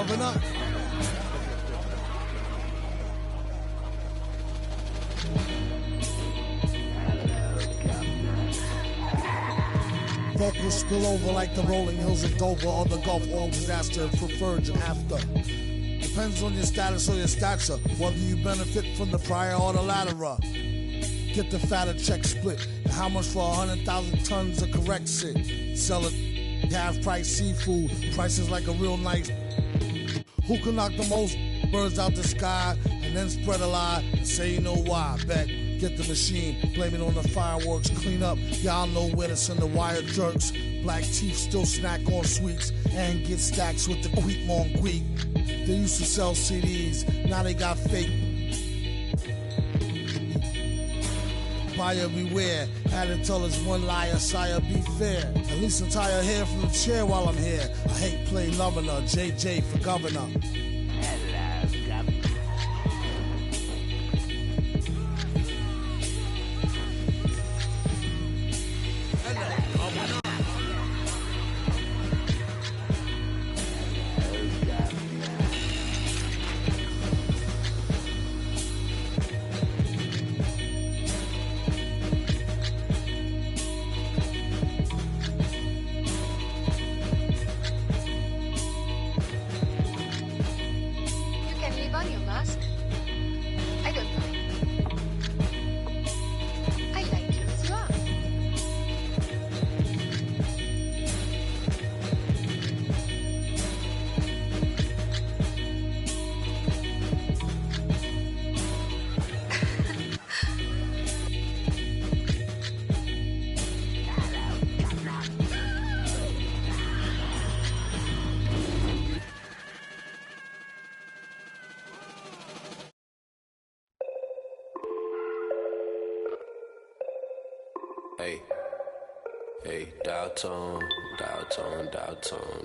Governor. Vocals spill over like the rolling hills of Dover or the Gulf War disaster for virgin after. Depends on your status or your stature, whether you benefit from the prior or the latter. Get the fatter check split. How much for 100,000 tons of correct shit? Sell it, half price seafood, prices like a real nice. Who can knock the most birds out the sky and then spread a lie and say you know why? Bet. Get the machine, blame it on the fireworks, clean up. Y'all know where to send the wire jerks. Black teeth still snack on sweets and get stacks with the Queek Mon Queek. They used to sell CDs, now they got fake. Buyer beware, had to tell us one liar, sire, be fair. At least I'm tired of hair from the chair while I'm here. I hate play loving her, JJ for governor. Hey, dial tone,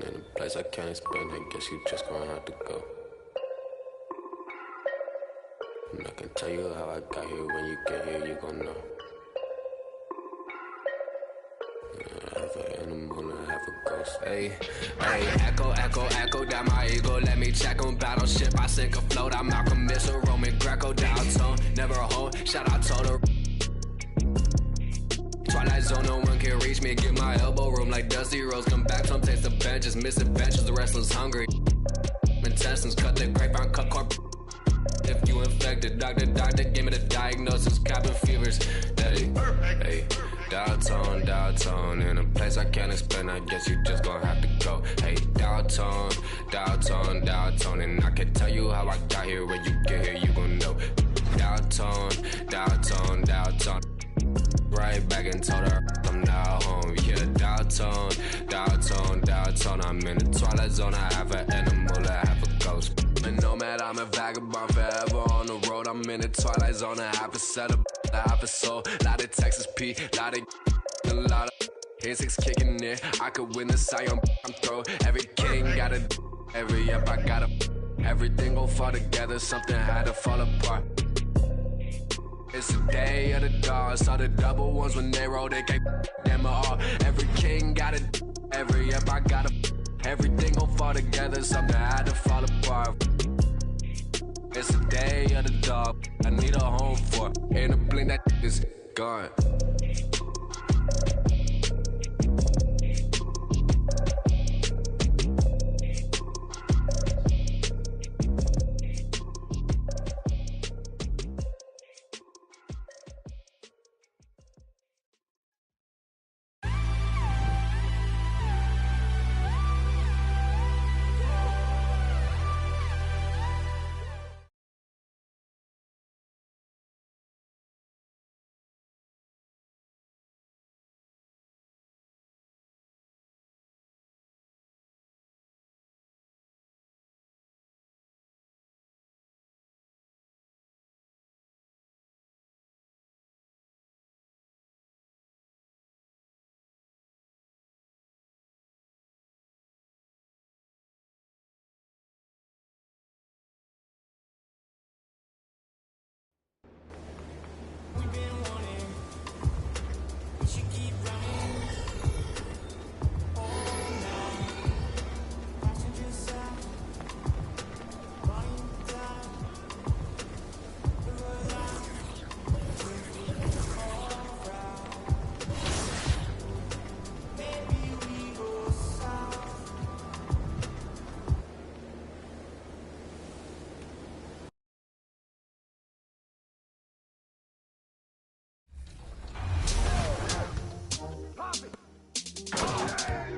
in a place I can't explain, I guess you just gonna have to go. And I can tell you how I got here, when you get here, you gon' know. Half an animal and half a ghost. Hey, echo down my ego. Let me check on battleship. I sink afloat. I'm Malcolm Missile, Roman Greco, dial tone. Never a hoe. Shout out Toto. Twilight zone, no one can reach me. Get my elbow room like Dusty Rose. Come back, some taste the benches. Misadventures, the wrestlers hungry. Intestines, cut the grapevine, cut corp. If you infected, doctor, give me the diagnosis. Cabin fevers. Hey, dial tone, in a place I can't explain. I guess you just gonna have to go. Hey, dial tone, and I can tell you how I got here. When you get here, you gon' know. Dial tone. Right back and told her I'm now home. Yeah, dial tone. I'm in the twilight zone. I have an animal, I have a ghost. And nomad, I'm a vagabond forever on the road. I'm in the twilight zone. I have a setup, I have a soul. Lot of Texas P, lot of insects kicking in. I could win the Zion, I'm throw. Every king got a, every up I got a. Everything gon' fall together, something had to fall apart. It's the day of the dog. Saw the double ones when they rolled, they gave them all. Every king got it, every up I got a. Everything gon' fall together, something had to fall apart. It's the day of the dog. I need a home for. In a blink that is gone.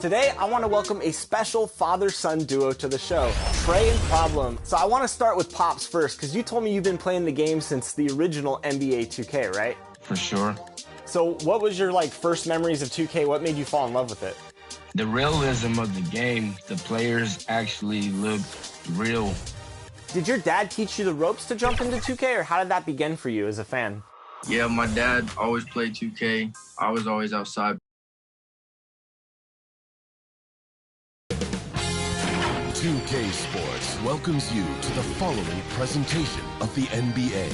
Today, I want to welcome a special father-son duo to the show, Trey and Problem. So I want to start with Pops first, because you told me you've been playing the game since the original NBA 2K, right? For sure. So what was your first memories of 2K? What made you fall in love with it? The realism of the game, the players actually looked real. Did your dad teach you the ropes to jump into 2K, or how did that begin for you as a fan? Yeah, my dad always played 2K. I was always outside. 2K Sports welcomes you to the following presentation of the NBA.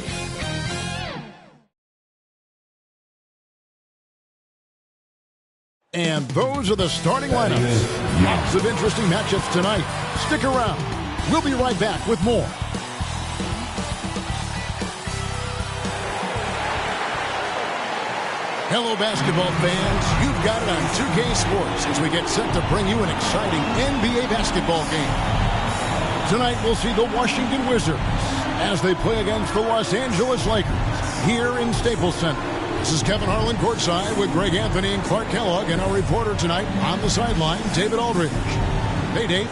And those are the starting lineups. Lots of interesting matchups tonight. Stick around. We'll be right back with more. Hello, basketball fans. You've got it on 2K Sports as we get set to bring you an exciting NBA basketball game. Tonight, we'll see the Washington Wizards as they play against the Los Angeles Lakers here in Staples Center. This is Kevin Harlan courtside with Greg Anthony and Clark Kellogg, and our reporter tonight on the sideline, David Aldridge. Hey, Dave.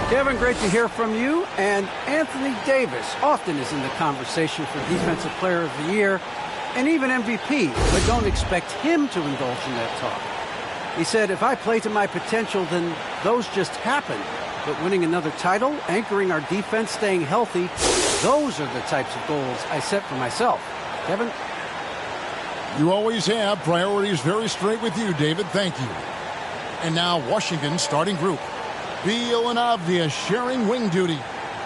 Kevin, great to hear from you. And Anthony Davis often is in the conversation for Defensive Player of the Year and even MVP, but don't expect him to indulge in that talk. He said, if I play to my potential, then those just happen. But winning another title, anchoring our defense, staying healthy, those are the types of goals I set for myself. Kevin? You always have priorities very straight with you, David. Thank you. And now Washington's starting group. Beal and Avdia sharing wing duty.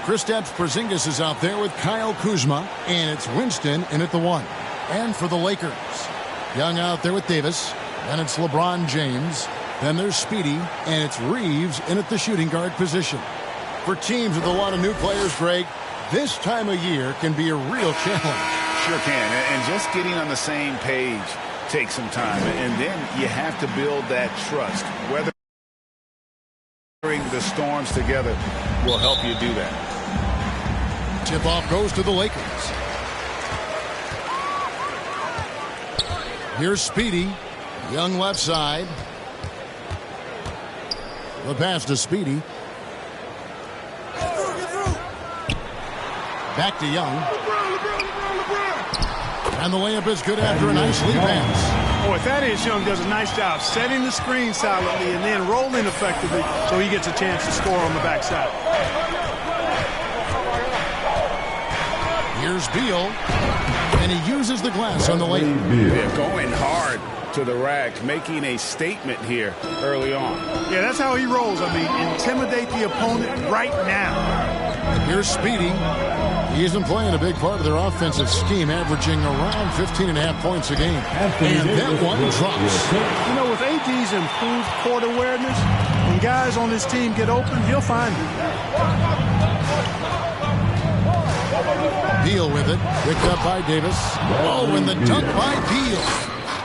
Kristaps Porzingis is out there with Kyle Kuzma, and it's Winston in at the 1. And for the Lakers, Young out there with Davis. Then it's LeBron James. Then there's Speedy, and it's Reeves in at the shooting guard position. For teams with a lot of new players, Greg, this time of year can be a real challenge. Sure can, and just getting on the same page takes some time, and then you have to build that trust. Weathering the storms together will help you do that. Tip-off goes to the Lakers. Here's Speedy. Young left side. The pass to Speedy. Back to Young. And the layup is good after a nice lead pass. Boy, Thaddeus Young does a nice job setting the screen silently and then rolling effectively so he gets a chance to score on the backside. Here's Beal. And he uses the glass on the layup. They're going hard to the rack, making a statement here early on. Yeah, that's how he rolls. I mean, intimidate the opponent right now. Here's Speedy. He isn't playing a big part of their offensive scheme, averaging around 15.5 points a game. And that one drops. You know, with AD's improved court awareness, when guys on his team get open, he'll find them. Beal with it. Picked up by Davis. Oh, and the dunk by Beal.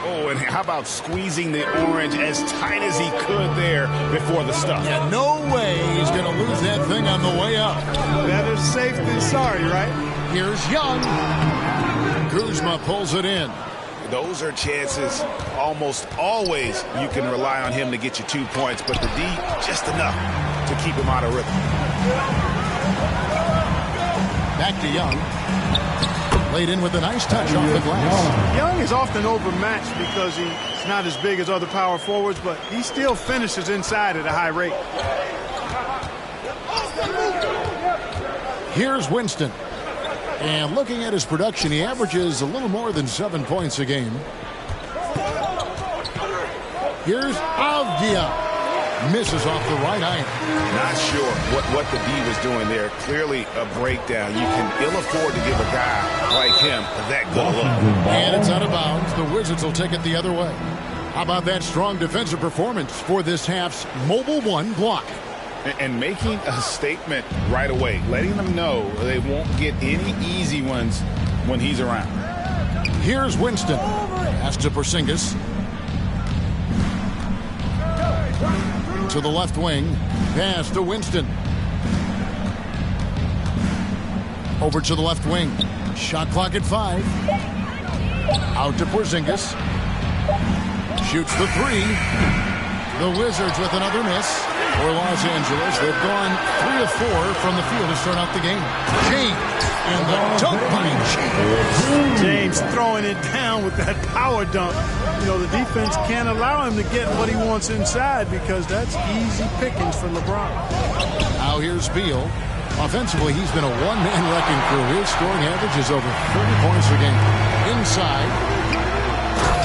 Oh, and how about squeezing the orange as tight as he could there before the stuff? Yeah, no way he's going to lose that thing on the way up. Better safe than sorry, right? Here's Young. Kuzma pulls it in. Those are chances almost always you can rely on him to get you 2 points, but the D just enough to keep him out of rhythm. Back to Young. Laid in with a nice touch off the glass. Young is often overmatched because he's not as big as other power forwards, but he still finishes inside at a high rate. Here's Winston. And looking at his production, he averages a little more than 7 points a game. Here's Avdia. Misses off the right iron. Not sure what the D was doing there. Clearly a breakdown. You can ill afford to give a guy like him that good look. And it's out of bounds. The Wizards will take it the other way. How about that strong defensive performance for this half's Mobile One block? And making a statement right away. Letting them know they won't get any easy ones when he's around. Here's Winston. Pass to Porzingis. To the left wing. Pass to Winston. Over to the left wing. Shot clock at 5. Out to Porzingis. Shoots the 3. The Wizards with another miss. For Los Angeles, they've gone 3 of 4 from the field to start out the game. James and the dunk by James. James throwing it down with that power dunk. You know, the defense can't allow him to get what he wants inside because that's easy pickings for LeBron. Now here's Beal. Offensively, he's been a one-man wrecking crew. His scoring average is over 30 points a game. Inside.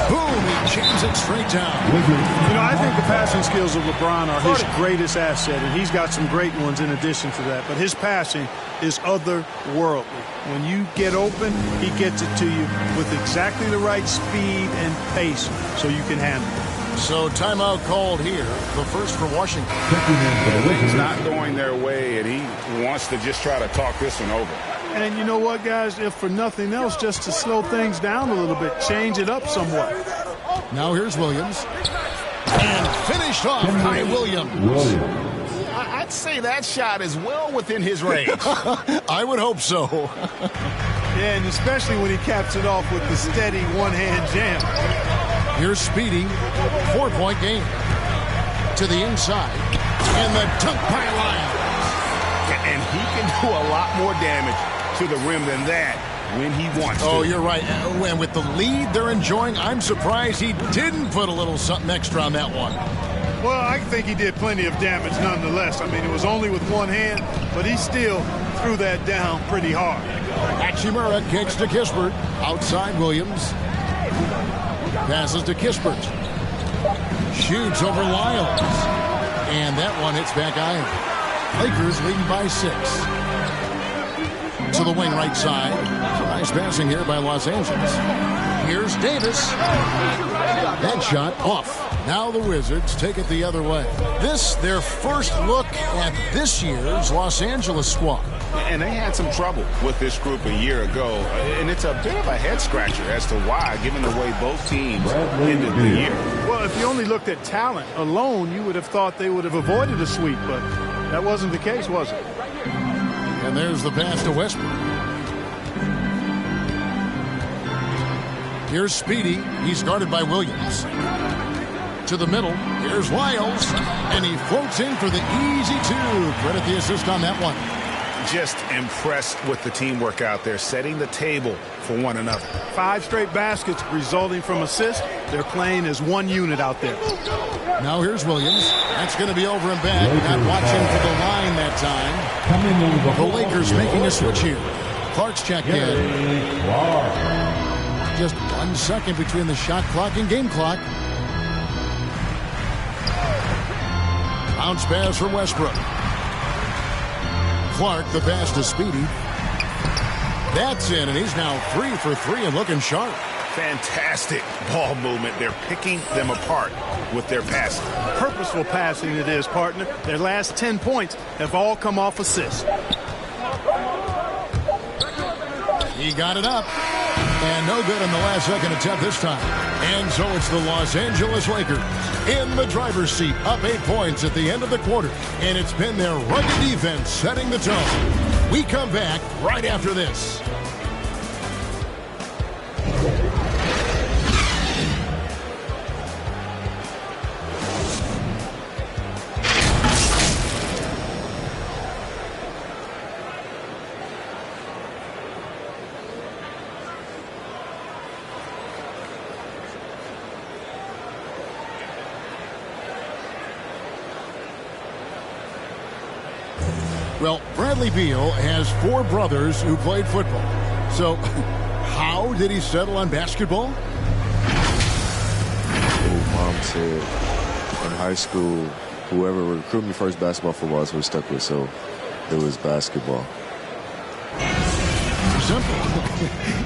Boom, he jams it straight down. You know, I think the passing skills of LeBron are his greatest asset, and he's got some great ones in addition to that. But his passing is otherworldly. When you get open, he gets it to you with exactly the right speed and pace so you can handle it. So timeout called here, the first for Washington. Things not going their way, and he wants to just try to talk this one over. And you know what, guys? If for nothing else, just to slow things down a little bit, change it up somewhat. Now here's Williams. And finished off by Williams. I'd say that shot is well within his range. I would hope so. Yeah, and especially when he caps it off with the steady one-hand jam. Here's Speedy, 4-point game. To the inside. And the dunk by Lyles. And he can do a lot more damage to the rim than that when he wants to. Oh, you're right. And with the lead they're enjoying, I'm surprised he didn't put a little something extra on that one. Well, I think he did plenty of damage nonetheless. I mean, it was only with one hand, but he still threw that down pretty hard. Hachimura kicks to Kispert. Outside Williams. Passes to Kispert. Shoots over Lyles. And that one hits back iron. Lakers leading by 6. To the wing right side. Nice passing here by Los Angeles. Here's Davis. That shot off. Now the Wizards take it the other way. This, their first look at this year's Los Angeles squad. And they had some trouble with this group a year ago. And it's a bit of a head-scratcher as to why, given the way both teams ended the year. Well, if you only looked at talent alone, you would have thought they would have avoided a sweep, but that wasn't the case, was it? And there's the pass to Westbrook. Here's Speedy. He's guarded by Williams. To the middle. Here's Lyles. And he floats in for the easy 2. Credit the assist on that one. Just impressed with the teamwork out there, setting the table for one another. 5 straight baskets resulting from assists. They're playing as one unit out there. Now here's Williams. That's going to be over and back. Not watching for the line that time. The Lakers making a switch here. Clark's checked in. Just 1 second between the shot clock and game clock. Bounce pass from Westbrook. Clark, the pass to Speedy. That's in, and he's now 3 for 3 and looking sharp. Fantastic ball movement. They're picking them apart with their passing. Purposeful passing it is, partner. Their last 10 points have all come off assists. He got it up. And no good in the last second attempt this time. And so it's the Los Angeles Lakers in the driver's seat, up 8 points at the end of the quarter. And it's been their rugged defense setting the tone. We come back right after this. Well, Bradley Beal has 4 brothers who played football. So, how did he settle on basketball? Mom said in high school, whoever recruited me first basketball, football is who I stuck with. So, it was basketball. Simple.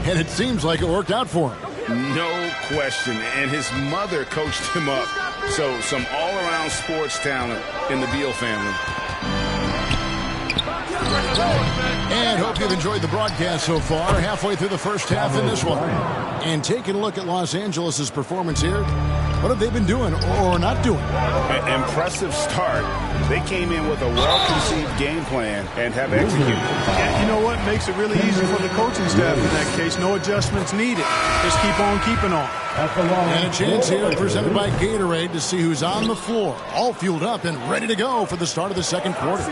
And it seems like it worked out for him. No question. And his mother coached him up. So, some all-around sports talent in the Beal family. And hope you've enjoyed the broadcast so far. Halfway through the first half in this one. And taking a look at Los Angeles' performance here. What have they been doing or not doing? Impressive start. They came in with a well-conceived game plan and have executed. And you know what makes it really easy for the coaching staff in that case? No adjustments needed. Just keep on keeping on. And a chance here presented by Gatorade to see who's on the floor, all fueled up and ready to go for the start of the second quarter.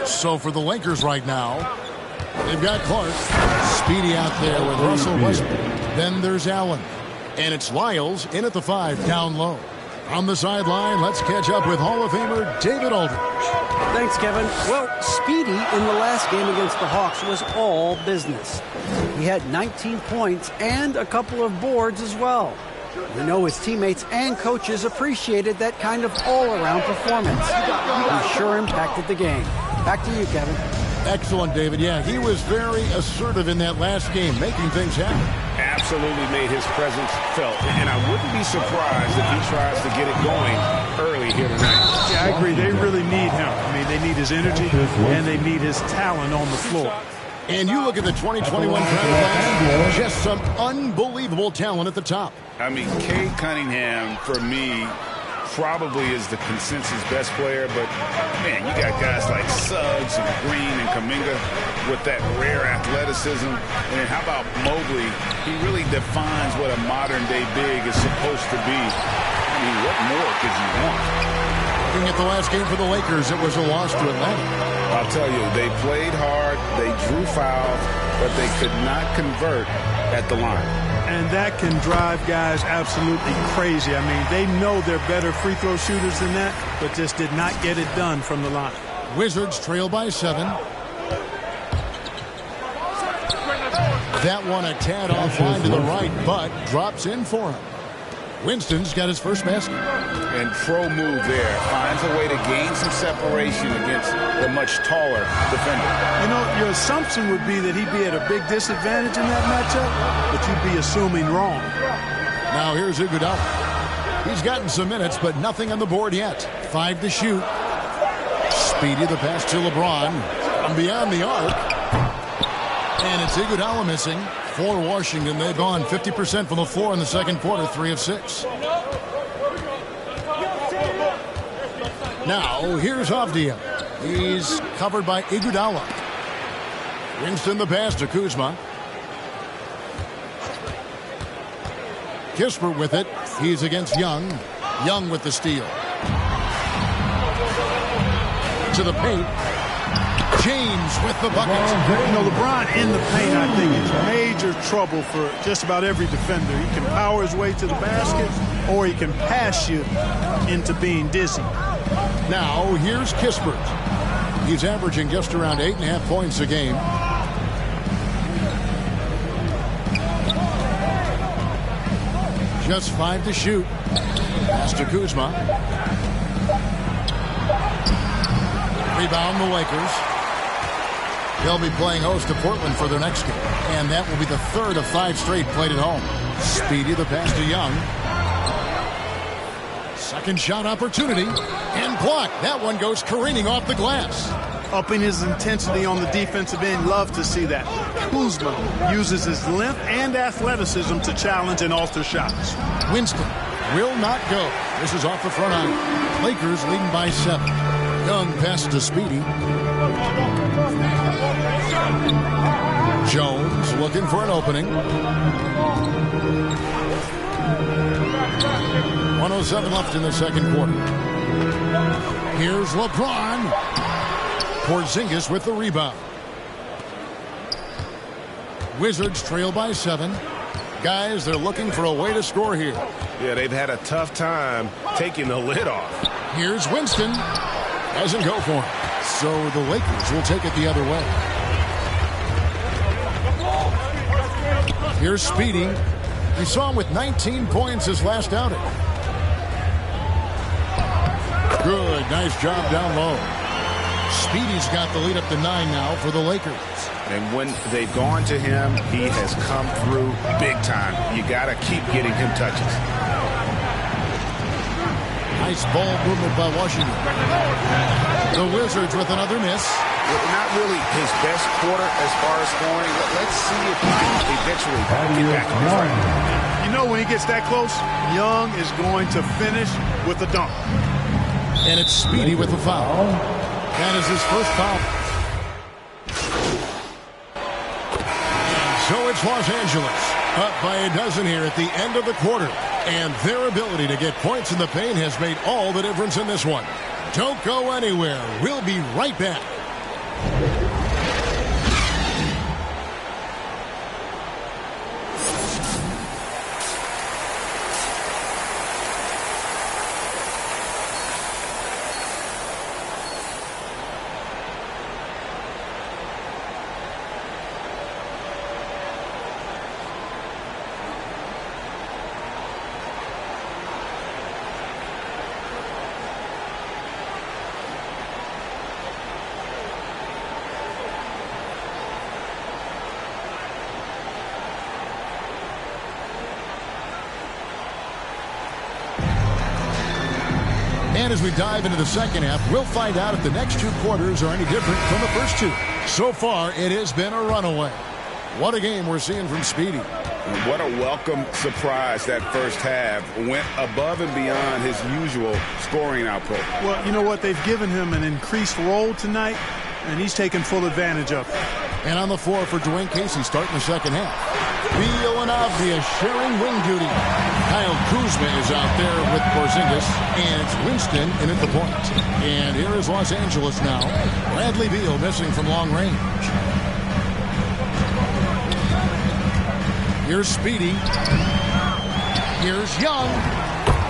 So for the Lakers right now, they've got Clark, Speedy out there with Russell Westbrook. Then there's Allen. And it's Lyles in at the 5 down low. On the sideline, let's catch up with Hall of Famer David Aldridge. Thanks, Kevin. Well, Speedy in the last game against the Hawks was all business. He had 19 points and a couple of boards as well. We know his teammates and coaches appreciated that kind of all-around performance. He sure impacted the game. Back to you, Kevin. Excellent, David. Yeah, he was very assertive in that last game, making things happen. Absolutely made his presence felt. And I wouldn't be surprised if he tries to get it going early here tonight. Yeah, I agree. They really need him. I mean, they need his energy and they need his talent on the floor. And you look at the 2021 draft class, just some unbelievable talent at the top. I mean, Cade Cunningham, for me, probably is the consensus best player, but man, you got guys like Suggs and Green and Kuminga with that rare athleticism. And then how about Mobley? He really defines what a modern-day big is supposed to be. I mean, what more could you want? Looking at the last game for the Lakers, it was a loss to Atlanta. I'll tell you, they played hard, they drew fouls, but they could not convert at the line. And that can drive guys absolutely crazy. I mean, they know they're better free throw shooters than that, but just did not get it done from the line. Wizards trail by 7. That one a tad offline to the right, but drops in for him. Winston's got his first basket. And pro move there. Finds a way to gain some separation against the much taller defender. You know, your assumption would be that he'd be at a big disadvantage in that matchup, but you'd be assuming wrong. Now here's Iguodala. He's gotten some minutes, but nothing on the board yet. 5 to shoot. Speedy the pass to LeBron. From beyond the arc. And it's Iguodala missing. For Washington, they've gone 50% from the floor in the second quarter, 3 of 6. Now, here's Avdija. He's covered by Iguodala. Winston the pass to Kuzma. Kispert with it. He's against Young. Young with the steal. To the paint. James with the bucket. You know, LeBron in the paint, I think, is major trouble for just about every defender. He can power his way to the basket, or he can pass you into being dizzy. Now, here's Kispert. He's averaging just around 8.5 points a game. Just 5 to shoot. Pass to Kuzma. Rebound the Lakers. They'll be playing host to Portland for their next game. And that will be the 3rd of 5 straight played at home. Speedy the pass to Young. Second shot opportunity. And blocked. That one goes careening off the glass. Upping his intensity on the defensive end. Love to see that. Kuzma uses his length and athleticism to challenge and alter shots. Winston will not go. This is off the front iron. Lakers leading by 7. Young passes to Speedy. Jones looking for an opening. 1:07 left in the second quarter. Here's LeBron. Porzingis with the rebound. Wizards trail by 7. Guys, they're looking for a way to score here. Yeah, they've had a tough time taking the lid off. Here's Winston. Doesn't go for him. So the Lakers will take it the other way. Here's Speedy. We saw him with 19 points his last outing. Good, nice job down low. Speedy's got the lead up to 9 now for the Lakers. And when they've gone to him, he has come through big time. You got to keep getting him touches. Nice ball movement by Washington. The Wizards with another miss. Not really his best quarter as far as scoring. Let's see if he can eventually get back on track. You know, when he gets that close, Young is going to finish with a dunk. And it's Speedy with the foul. That is his first foul. And so it's Los Angeles up by a dozen here at the end of the quarter. And their ability to get points in the paint has made all the difference in this one. Don't go anywhere. We'll be right back. And as we dive into the second half, we'll find out if the next two quarters are any different from the first two. So far, it has been a runaway. What a game we're seeing from Speedy. What a welcome surprise that first half. Went above and beyond his usual scoring output. Well, you know what? They've given him an increased role tonight, and he's taken full advantage of it. And on the floor for Dwayne Casey starting the second half. Beal and Avdia sharing wing duty. Kyle Kuzma is out there with Porzingis, and it's Winston in at the point. And here is Los Angeles now. Bradley Beal missing from long range. Here's Speedy. Here's Young.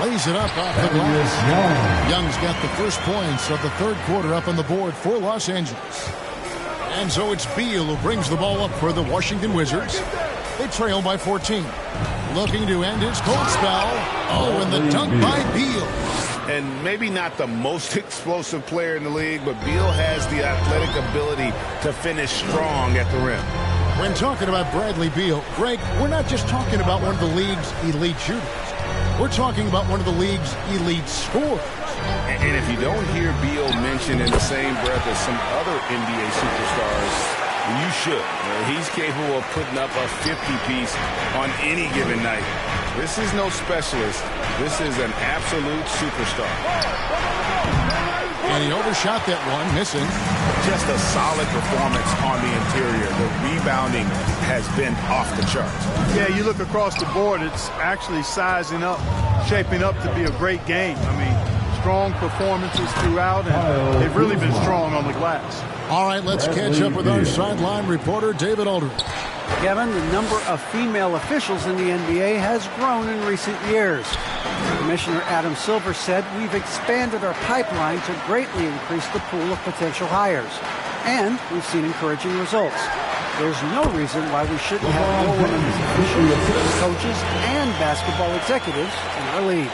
Lays it up off the glass. Young's got the first points of the third quarter up on the board for Los Angeles. And so it's Beal who brings the ball up for the Washington Wizards. They trail by 14. Looking to end his cold spell. Oh, and the dunk by Beal. And maybe not the most explosive player in the league, but Beal has the athletic ability to finish strong at the rim. When talking about Bradley Beal, Greg, we're not just talking about one of the league's elite shooters. We're talking about one of the league's elite scorers. And if you don't hear Beal mentioned in the same breath as some other NBA superstars, you should. He's capable of putting up a 50-piece on any given night. This is no specialist. This is an absolute superstar. And he overshot that one, missing. Just a solid performance on the interior. The rebounding has been off the charts. Yeah, you look across the board, it's actually sizing up, shaping up to be a great game. I mean, strong performances throughout, and they've really been strong on the glass. All right, let's catch up with our sideline reporter, David Aldridge. Kevin, the number of female officials in the NBA has grown in recent years. Commissioner Adam Silver said, "We've expanded our pipeline to greatly increase the pool of potential hires, and we've seen encouraging results. There's no reason why we shouldn't have more women as officials, coaches, and basketball executives in our league."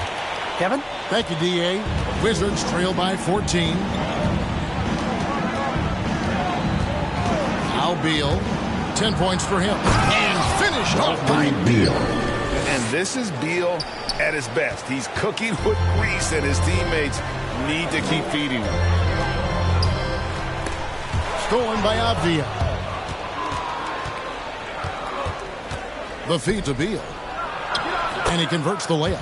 Kevin? Thank you, D.A. Wizards trail by 14. Now Beal. 10 points for him. And finished off by Beal. And this is Beal at his best. He's cooking with grease, and his teammates need to keep feeding him. Stolen by Avdia. The feed to Beal. And he converts the layup.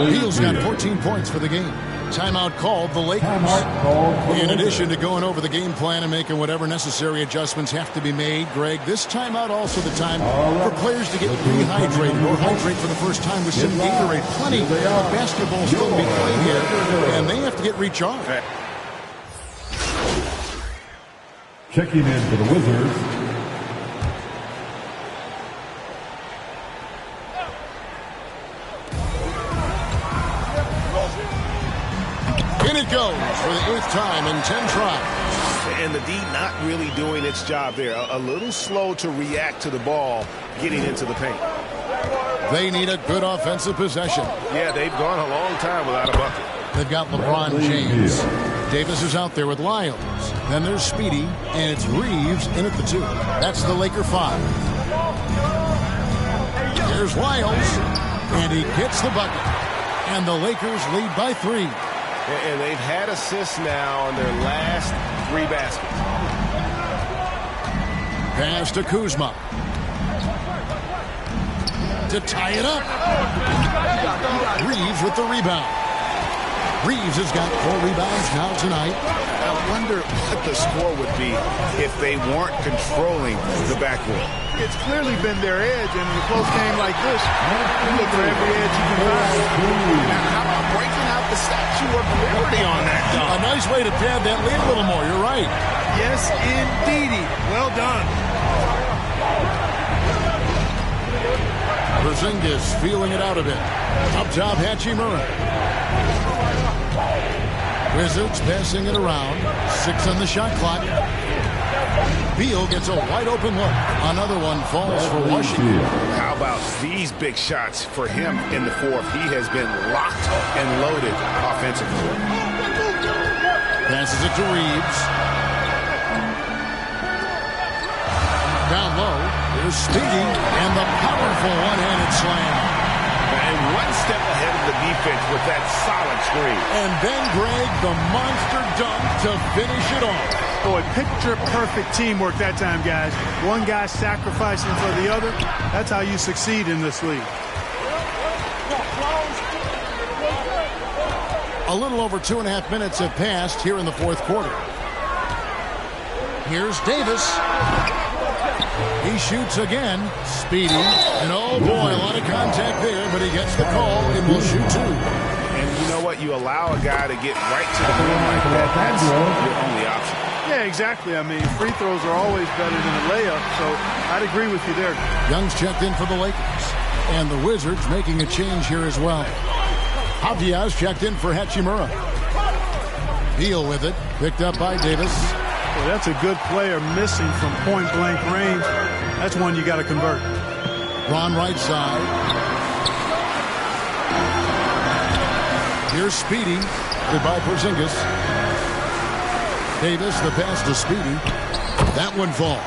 Beal's got 14 points for the game. Timeout called the Lakers. In addition to going over the game plan and making whatever necessary adjustments have to be made, Greg, this timeout also the time for players to get rehydrated or hydrate for the first time with some Gatorade. Plenty of basketball still to be played here, and they have to get recharged. Checking in for the Wizards, In it goes for the 8th time in 10 tries. And the D not really doing its job there. A little slow to react to the ball getting into the paint. They need a good offensive possession. Yeah, they've gone a long time without a bucket. They've got LeBron James. Davis is out there with Lyles. Then there's Speedy, and it's Reeves in at the 2. That's the Laker 5. Here's Lyles, and he gets the bucket. And the Lakers lead by 3. And they've had assists now on their last 3 baskets. Pass to Kuzma. To tie it up. Reeves with the rebound. Reeves has got 4 rebounds now tonight. I wonder what the score would be if they weren't controlling the backcourt. It's clearly been their edge, and in a close game like this, you look for every edge you can find. Now, how about breaking out the Statue of Liberty on that dunk? A nice way to pad that lead a little more. You're right. Yes, indeedy. Well done. Porzingis feeling it out a bit. Up top, Hachimura. Wizards passing it around. 6 on the shot clock. Beal gets a wide open look. Another one falls for Washington. How about these big shots for him in the fourth? He has been locked and loaded offensively. Passes it to Reeves. Down low. Here's Speedy and the powerful one-handed slam. And one step ahead of the defense with that solid screen. And Ben Gregg, the monster dunk to finish it off. Boy, picture-perfect teamwork that time, guys. One guy sacrificing for the other. That's how you succeed in this league. A little over 2.5 minutes have passed here in the fourth quarter. Here's Davis. He shoots again. Speedy. And oh boy, a lot of contact there, but he gets the call and will shoot 2. And you know what? You allow a guy to get right to the rim like that. That's your only option. Yeah, exactly. I mean, free throws are always better than a layup, so I'd agree with you there. Young's checked in for the Lakers. And the Wizards making a change here as well. Avdia's checked in for Hachimura. Beal with it. Picked up by Davis. Well, that's a good player missing from point-blank range. That's one you got to convert. Ron right side. Here's Speedy. Goodbye, Porzingis. Davis, the pass to Speedy. That one falls.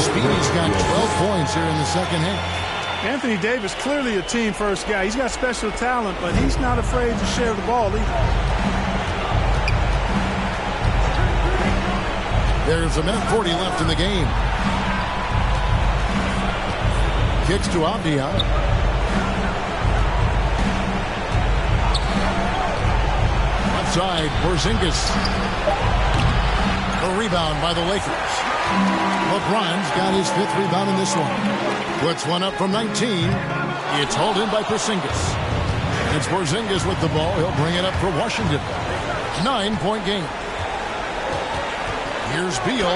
Speedy's got 12 points here in the second half. Anthony Davis, clearly a team-first guy. He's got special talent, but he's not afraid to share the ball either. There's a minute 40 left in the game. Kicks to Avdia. Left side, Porzingis. A rebound by the Lakers. LeBron's got his 5th rebound in this one. Puts one up from 19. It's hauled in by Porzingis. It's Porzingis with the ball. He'll bring it up for Washington. 9-point game. Here's Beal.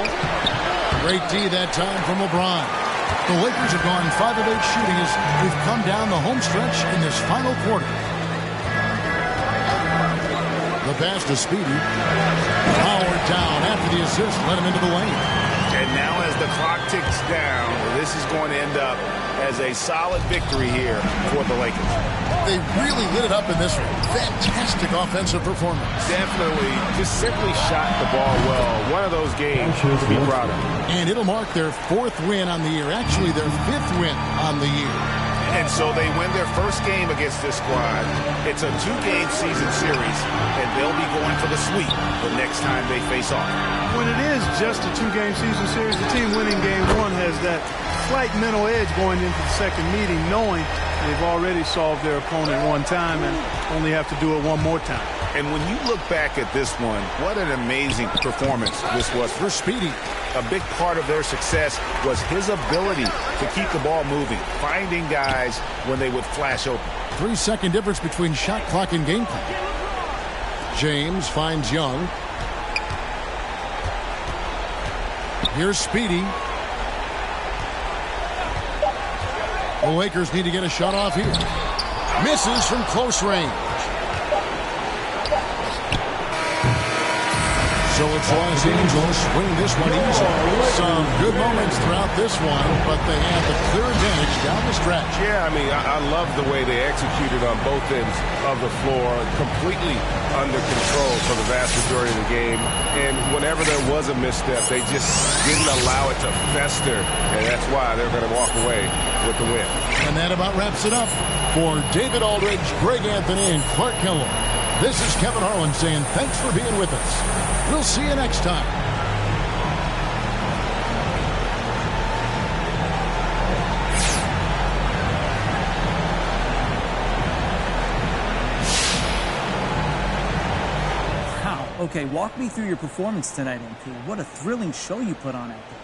Great D that time from LeBron. The Lakers have gone 5 of 8 shooting as we've come down the home stretch in this final quarter. The pass to Speedy. Powered down after the assist. Let him into the lane. And now as the clock ticks down, this is going to end up as a solid victory here for the Lakers. They really lit it up in this one. Fantastic offensive performance. Definitely. Just simply shot the ball well. One of those games to be proud of. And it'll mark their 4th win on the year. Actually, their 5th win on the year. And so they win their first game against this squad. It's a 2-game season series, and they'll be going for the sweep the next time they face off. When it is just a 2-game season series, the team winning game 1 has that slight mental edge going into the second meeting, knowing they've already solved their opponent one time and only have to do it one more time. And when you look back at this one, what an amazing performance this was for Speedy. A big part of their success was his ability to keep the ball moving, finding guys when they would flash open. 3-second difference between shot clock and game clock. James finds Young. Here's Speedy. The Lakers need to get a shot off here. Misses from close range. So it's Los Angeles winning this one easy. Some good moments throughout this one, but they have the clear advantage down the stretch. Yeah, I mean, I love the way they executed on both ends of the floor, completely under control for the vast majority of the game. And whenever there was a misstep, they just didn't allow it to fester, and that's why they're going to walk away with the win. And that about wraps it up for David Aldridge, Greg Anthony, and Clark Kellogg. This is Kevin Harlan saying thanks for being with us. We'll see you next time. Wow. Okay, walk me through your performance tonight, MP. What a thrilling show you put on out there.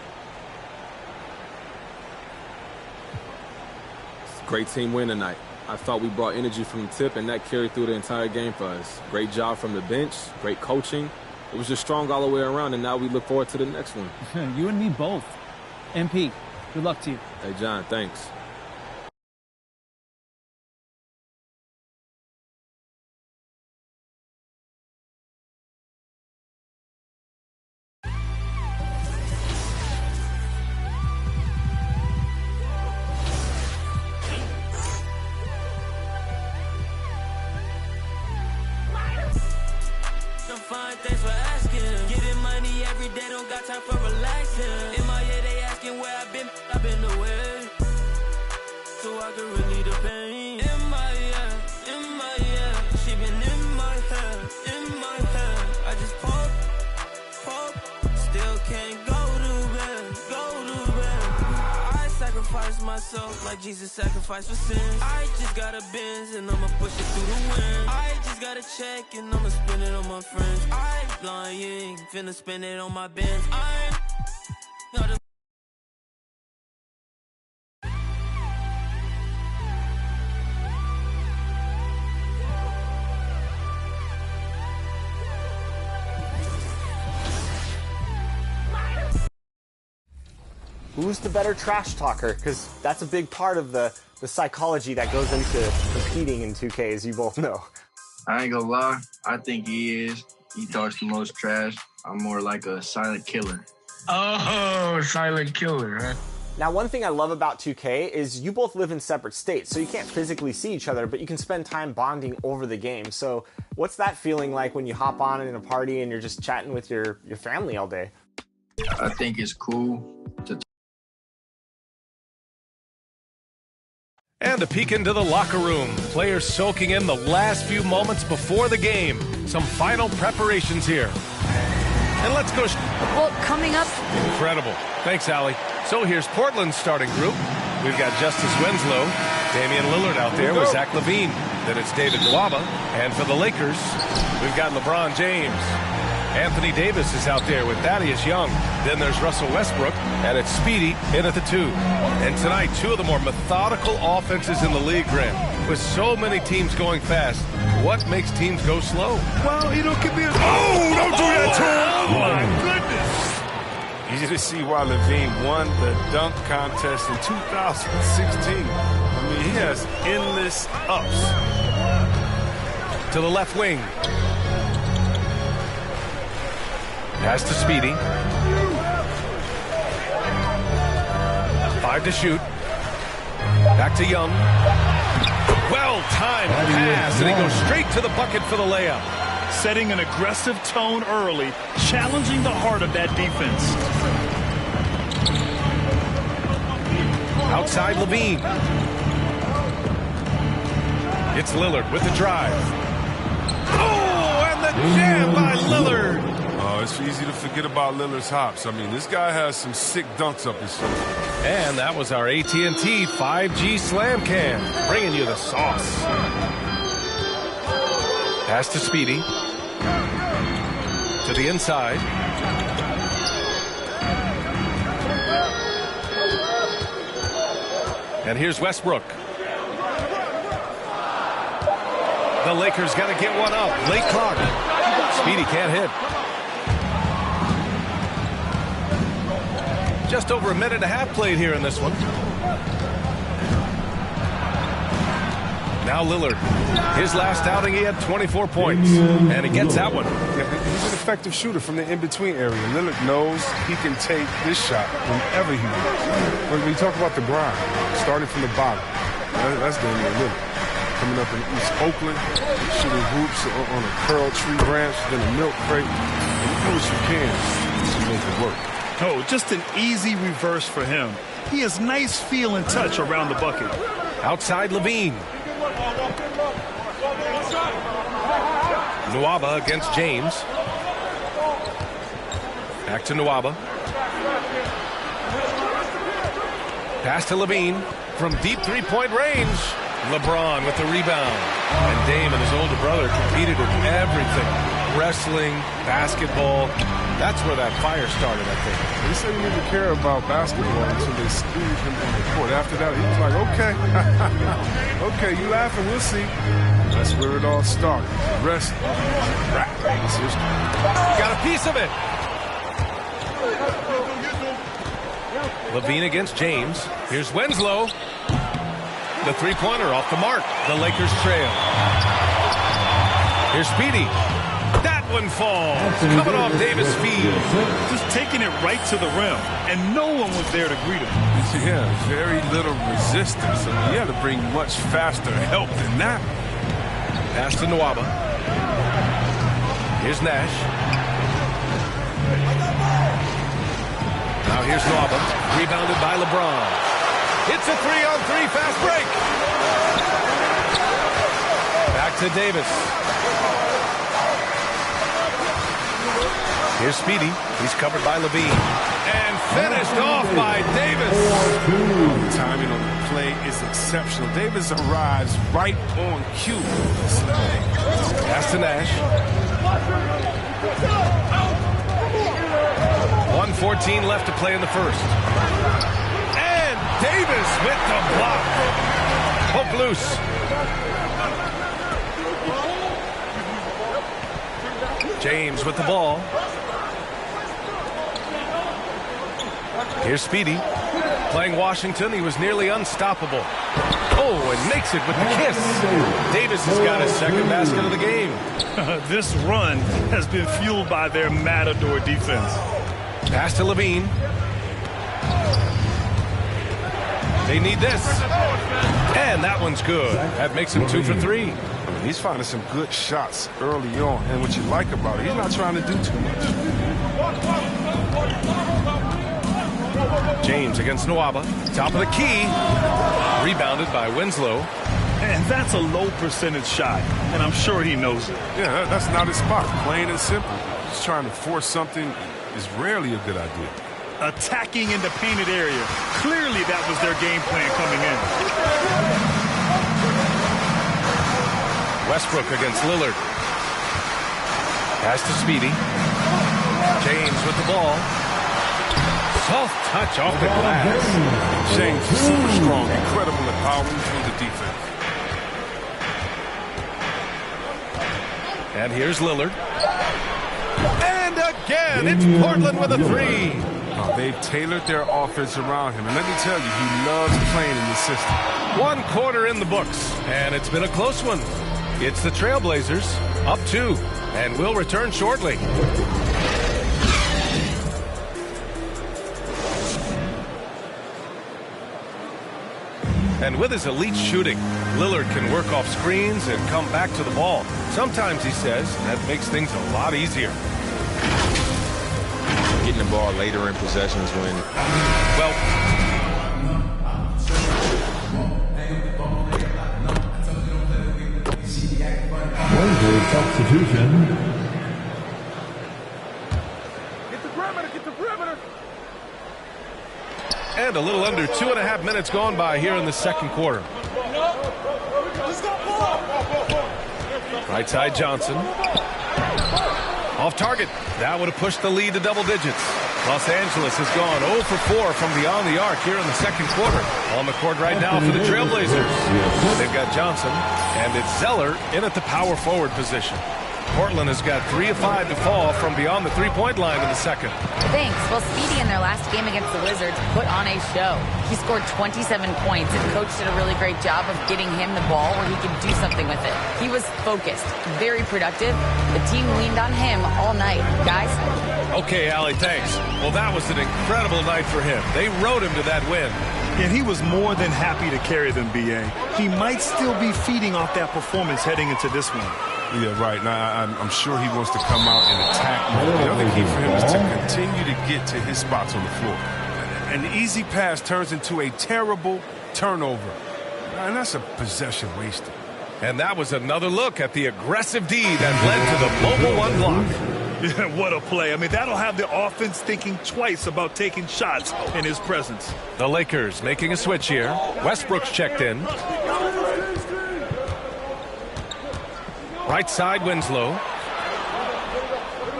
Great team win tonight. I thought we brought energy from the tip, and that carried through the entire game for us. Great job from the bench, great coaching. It was just strong all the way around, and now we look forward to the next one. You and me both. MP, good luck to you. Hey, John, thanks. Thanks for asking. Getting money every day, don't got time for relaxing. In my head, they asking where I've been away. So I can relieve the pain. In my head, she been in my head. I just pop, still can't go to bed. I sacrifice myself like Jesus sacrificed for sins. I just got a Benz and I'ma push it through the wind. I just got a check and I'ma spend it on my friends. I'm lying, finna spend it on my Benz. I'm not a Who's the better trash talker? Because that's a big part of the psychology that goes into competing in 2K, as you both know. I ain't gonna lie, I think he is. He talks the most trash. I'm more like a silent killer. Oh, silent killer, huh? Now, one thing I love about 2K is you both live in separate states, so you can't physically see each other, but you can spend time bonding over the game. So what's that feeling like when you hop on in a party and you're just chatting with your family all day? I think it's cool to And a peek into the locker room. Players soaking in the last few moments before the game. Some final preparations here. And let's go. Well, coming up. Incredible. Thanks, Allie. So here's Portland's starting group. We've got Justice Winslow, Damian Lillard out there with Zach LaVine. Then it's David Nwaba. And for the Lakers, we've got LeBron James. Anthony Davis is out there with Thaddeus Young. Then there's Russell Westbrook, and it's Speedy in at the 2. And tonight, 2 of the more methodical offenses in the league, Grant. With so many teams going fast, what makes teams go slow? Well, you know, could be a... Oh, don't do that to him! Oh, my goodness! Easy to see why LaVine won the dunk contest in 2016. I mean, he has endless ups. To the left wing. Pass to Speedy. 5 to shoot. Back to Young. Well-timed pass, and he goes straight to the bucket for the layup. Setting an aggressive tone early, challenging the heart of that defense. Outside LaVine. It's Lillard with the drive. Oh, and the jam by Lillard. Oh, it's easy to forget about Lillard's hops. I mean, this guy has some sick dunks up his sleeve. And that was our AT&T 5G Slam Cam, bringing you the sauce. Pass to Speedy. To the inside. And here's Westbrook. The Lakers got to get one up. Late clock. Speedy can't hit. Just over a minute and a half played here in this one. Now Lillard. His last outing, he had 24 points. And he gets that one. Yeah, he's an effective shooter from the in-between area. Lillard knows he can take this shot whenever he wants. When we talk about the grind, starting from the bottom, that's Damian Lillard. Coming up in East Oakland, shooting hoops on a curl tree branch, then a milk crate. And you do what you can to make it work. Oh, just an easy reverse for him. He has nice feel and touch around the bucket. Outside LaVine. Nwaba against James. Back to Nwaba. Pass to Levine from deep three-point range. LeBron with the rebound. And Dame and his older brother competed in everything. Wrestling, basketball. That's where that fire started, I think. He said he didn't care about basketball until they squeezed him on the court. After that, he was like, okay. Okay, you laughing, we'll see. That's where it all started. The rest, rap. Got a piece of it. Levine against James. Here's Winslow. The three-pointer off the mark. The Lakers trail. Here's Speedy. That one falls. Coming off Davis' feet. Just taking it right to the rim, and no one was there to greet him. Yeah, very little resistance. I mean, he had to bring much faster help than that. Pass to Nwaba. Here's Nash. Now here's Nwaba. Rebounded by LeBron. It's a 3-on-3 fast break. Back to Davis. Here's Speedy. He's covered by Levine. And finished off by Davis. The timing on the play is exceptional. Davis arrives right on cue. Pass to Nash. 1:14 left to play in the first. And Davis with the block. Hook loose. James with the ball. Here's Speedy. Playing Washington, he was nearly unstoppable. Oh, and makes it with the kiss. Davis has got his second basket of the game. This run has been fueled by their matador defense. Pass to Levine. They need this. And that one's good. That makes him 2 for 3. I mean, he's finding some good shots early on. And what you like about it, he's not trying to do too much. James against Nwaba. Top of the key. Rebounded by Winslow. And that's a low percentage shot. And I'm sure he knows it. Yeah, that's not his spot. Plain and simple. Just trying to force something is rarely a good idea. Attacking in the painted area. Clearly that was their game plan coming in. Westbrook against Lillard. Pass to Speedy. James with the ball. Soft touch off the glass. James is super strong. Incredible at powering through the defense. And here's Lillard. And again, it's Portland with a 3. They've tailored their offense around him. And let me tell you, he loves playing in this system. 1 quarter in the books. And it's been a close one. It's the Trailblazers, up 2. And we'll return shortly. And with his elite shooting, Lillard can work off screens and come back to the ball. Sometimes, he says, that makes things a lot easier. Getting the ball later in possessions when... Well... Substitution. And a little under 2.5 minutes gone by here in the second quarter. Right side Johnson. Off target. That would have pushed the lead to double digits. Los Angeles has gone 0 for 4 from beyond the arc here in the second quarter. On the court right now for the Trailblazers. They've got Johnson, and it's Zeller in at the power forward position. Portland has got 3 of 5 to fall from beyond the three-point line in the second. Thanks. Well, Speedy in their last game against the Wizards put on a show. He scored 27 points, and Coach did a really great job of getting him the ball where he could do something with it. He was focused, very productive. The team leaned on him all night. Guys? Okay, Allie, thanks. Well, that was an incredible night for him. They rode him to that win. And he was more than happy to carry them, B.A. He might still be feeding off that performance heading into this one. Yeah, right. Now, I'm sure he wants to come out and attack. The other key for him is to continue to get to his spots on the floor. An easy pass turns into a terrible turnover. And that's a possession wasted. And that was another look at the aggressive D that led to the mobile one block. Yeah, what a play. I mean, that'll have the offense thinking twice about taking shots in his presence. The Lakers making a switch here. Westbrook's checked in. Right side, Winslow.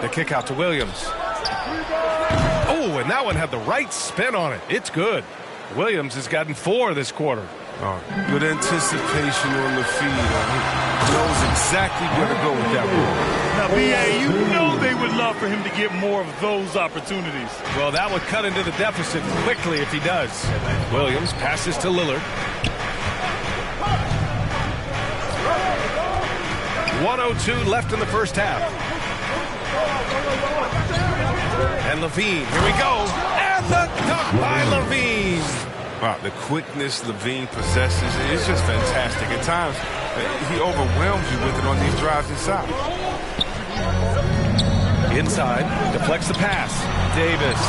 The kick out to Williams. Oh, and that one had the right spin on it. It's good. Williams has gotten 4 this quarter. Oh, good anticipation on the feed. He knows exactly where to go with that ball. Now, B.A., you know they would love for him to get more of those opportunities. Well, that would cut into the deficit quickly if he does. Williams passes to Lillard. 1:02 left in the first half. And LaVine, here we go. And the dunk by LaVine. Wow, the quickness LaVine possesses is just fantastic. At times, he overwhelms you with it on these drives inside. Inside, deflects the pass. Davis.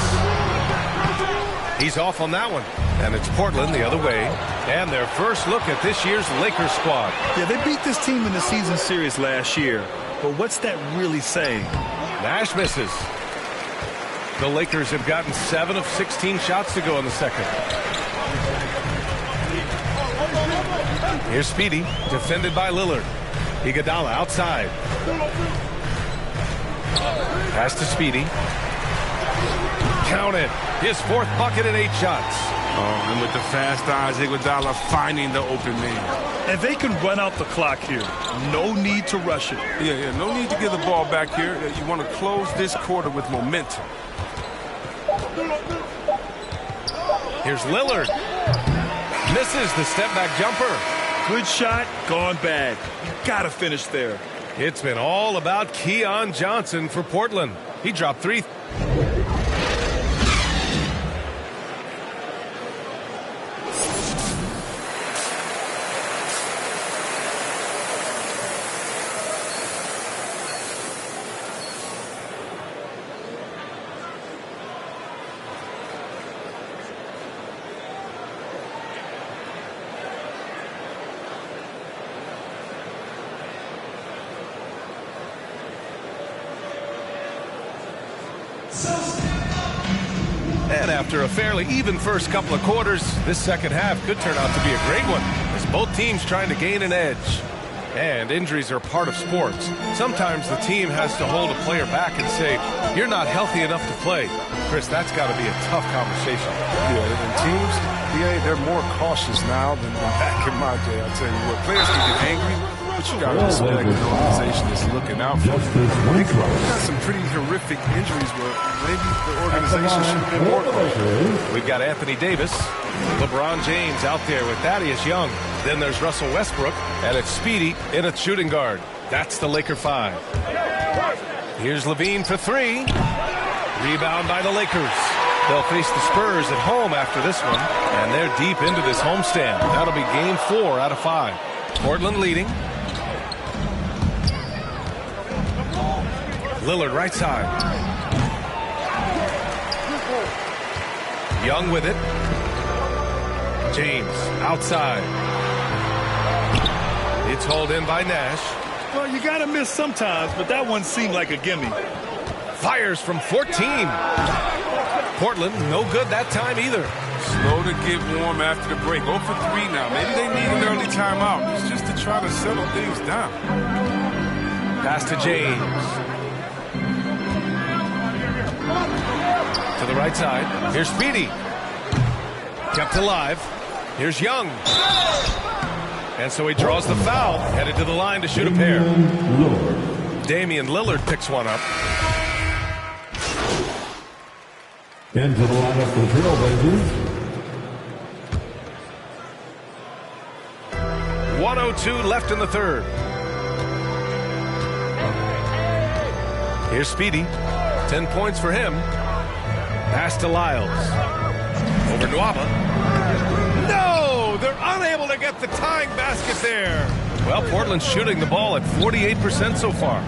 He's off on that one. And it's Portland the other way. And their first look at this year's Lakers squad. Yeah, they beat this team in the season series last year. But what's that really saying? Nash misses. The Lakers have gotten 7 of 16 shots to go in the second. Here's Speedy, defended by Lillard. Iguodala outside. Pass to Speedy. Count it. His 4th bucket in 8 shots. Oh, and with the fast eyes, Iguodala finding the open man. And they can run out the clock here. No need to rush it. Yeah, no need to give the ball back here. You want to close this quarter with momentum. Here's Lillard. Misses the step-back jumper. Good shot, gone bad. You got to finish there. It's been all about Keon Johnson for Portland. He dropped 3. And after a fairly even first couple of quarters, this second half could turn out to be a great one, as both teams trying to gain an edge. And injuries are part of sports. Sometimes the team has to hold a player back and say, you're not healthy enough to play. Chris, that's got to be a tough conversation. Yeah, and teams, they're more cautious now than back in my day. I'll tell you what, players can get angry, but you got to respect an organization that's looking out for you. We've got some pretty horrific injuries where maybe the organization should have been more cautious. We've got Anthony Davis, LeBron James out there with Thaddeus Young. Then there's Russell Westbrook, and it's Speedy in a shooting guard. That's the Laker 5. Here's LaVine for 3. Rebound by the Lakers. They'll face the Spurs at home after this one, and they're deep into this homestand. That'll be game 4 out of 5. Portland leading. Lillard right side. Young with it. James outside. It's hauled in by Nash. Well, you got to miss sometimes, but that one seemed like a gimme. Fires from 14. Portland, no good that time either. Slow to get warm after the break. 0 for 3 now. Maybe they need an early timeout. It's just to try to settle things down. Pass to James. To the right side. Here's Speedy. Kept alive. Here's Young. And so he draws the foul. Headed to the line to shoot a pair. Damian Lillard picks one up. Into the lineup for Trailblazers. 1:02 left in the third. Here's Speedy. 10 points for him. Pass to Lyles. Over Nwaba. No! They're unable to get the tying basket there. Well, Portland's shooting the ball at 48% so far.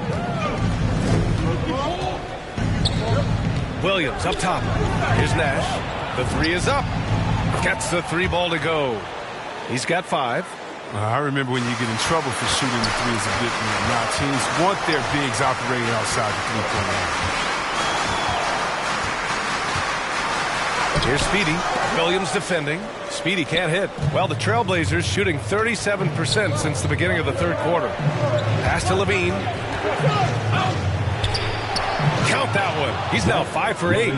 Williams up top. Here's Nash. The 3 is up. Gets the 3 ball to go. He's got 5. I remember when you get in trouble for shooting the three as a big man. Now teams want their bigs operating outside the three-point line. Here's Speedy. Williams defending. Speedy can't hit. Well, the Trailblazers shooting 37% since the beginning of the third quarter. Pass to Levine. Count that one. He's now 5 for 8.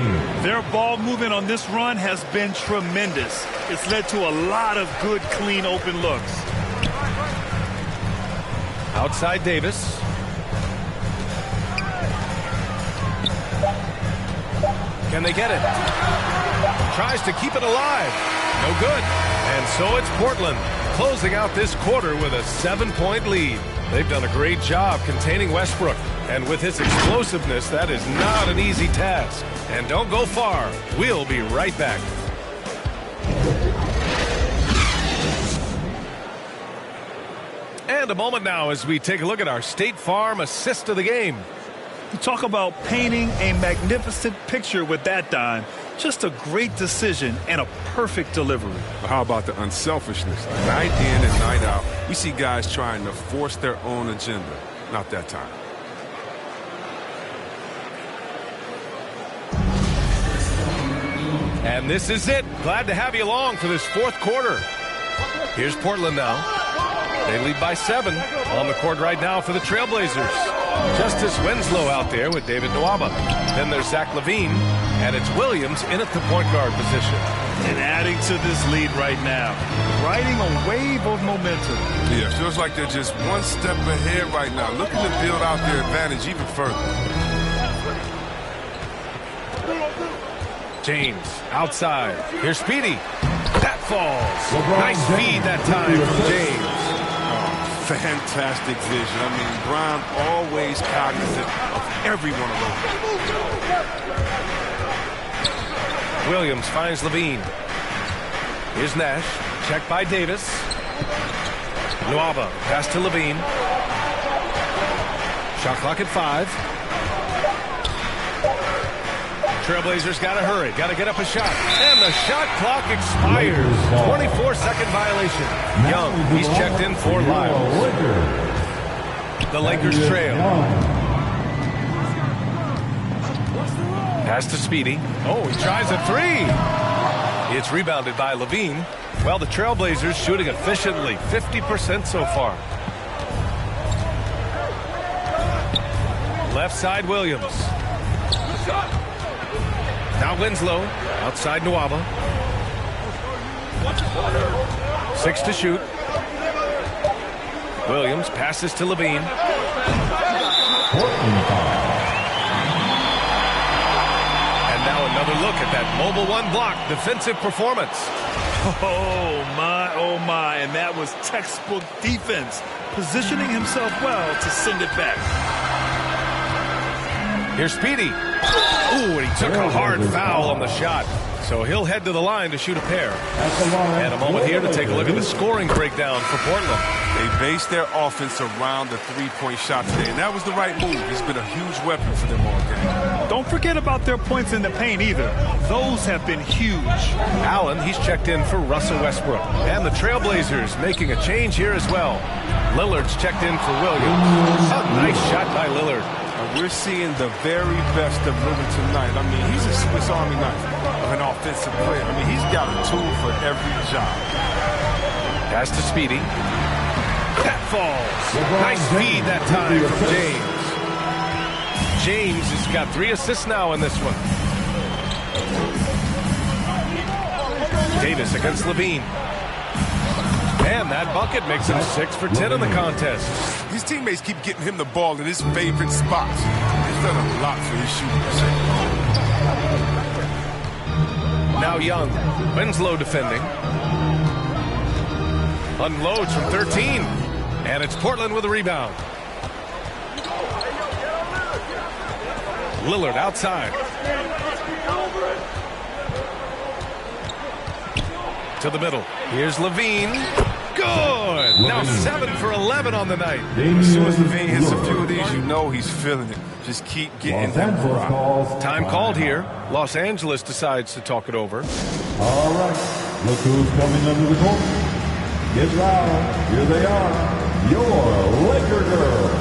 Their ball movement on this run has been tremendous. It's led to a lot of good, clean, open looks. Outside Davis. Can they get it? Tries to keep it alive. No good. And so it's Portland closing out this quarter with a 7-point lead. They've done a great job containing Westbrook. And with his explosiveness, that is not an easy task. And don't go far. We'll be right back. And a moment now as we take a look at our State Farm assist of the game. You talk about painting a magnificent picture with that dime. Just a great decision and a perfect delivery. How about the unselfishness? Night in and night out, we see guys trying to force their own agenda. Not that time. And this is it. Glad to have you along for this fourth quarter. Here's Portland now. They lead by 7 on the court right now for the Trailblazers. Justice Winslow out there with David Nwaba. Then there's Zach LaVine, and it's Williams in at the point guard position. And adding to this lead right now, riding a wave of momentum. Yeah, feels like they're just one step ahead right now, looking to build out their advantage even further. James outside. Here's Speedy. That falls. Nice feed that time from James. Fantastic vision. I mean, Brown always cognizant of every one of those. Williams finds Levine. Here's Nash. Checked by Davis. Nwaba. Pass to Levine. Shot clock at 5. Trailblazers got to hurry. Got to get up a shot. And the shot clock expires. 24-second violation. Young, he's checked in for Lyles. The Lakers trail. Pass to Speedy. Oh, he tries a 3. It's rebounded by Levine. Well, the Trailblazers shooting efficiently. 50% so far. Left side, Williams. Now Winslow, outside Nwaba. 6 to shoot. Williams passes to Levine. And now another look at that mobile one block defensive performance. Oh my, and that was textbook defense. Positioning himself well to send it back. Here's Speedy. Ooh, and he took a hard foul on the shot. So he'll head to the line to shoot a pair. And a moment here to take a look at the scoring breakdown for Portland. They based their offense around the three-point shot today, and that was the right move. It's been a huge weapon for them all game. Don't forget about their points in the paint either. Those have been huge. Allen, he's checked in for Russell Westbrook. And the Trailblazers making a change here as well. Lillard's checked in for Williams. A nice shot by Lillard. We're seeing the very best of Lillard tonight. I mean, he's a Swiss Army knife of an offensive player. I mean, he's got a tool for every job. Pass to Speedy. That falls. Nice feed that time from James. James has got 3 assists now in this one. Davis against Levine. And that bucket makes him 6 for 10 in the contest. His teammates keep getting him the ball in his favorite spots. He's done a lot for his shooting. Now Young. Winslow defending. Unloads from 13. And it's Portland with a rebound. Lillard outside. To the middle. Here's Levine. Good. Now 7 for 11 on the night. As soon as Levine hits a few of these, you know he's feeling it. Just keep getting them. Time called here. Los Angeles decides to talk it over. All right. Look who's coming under the court. Get loud. Here they are, your Laker girls.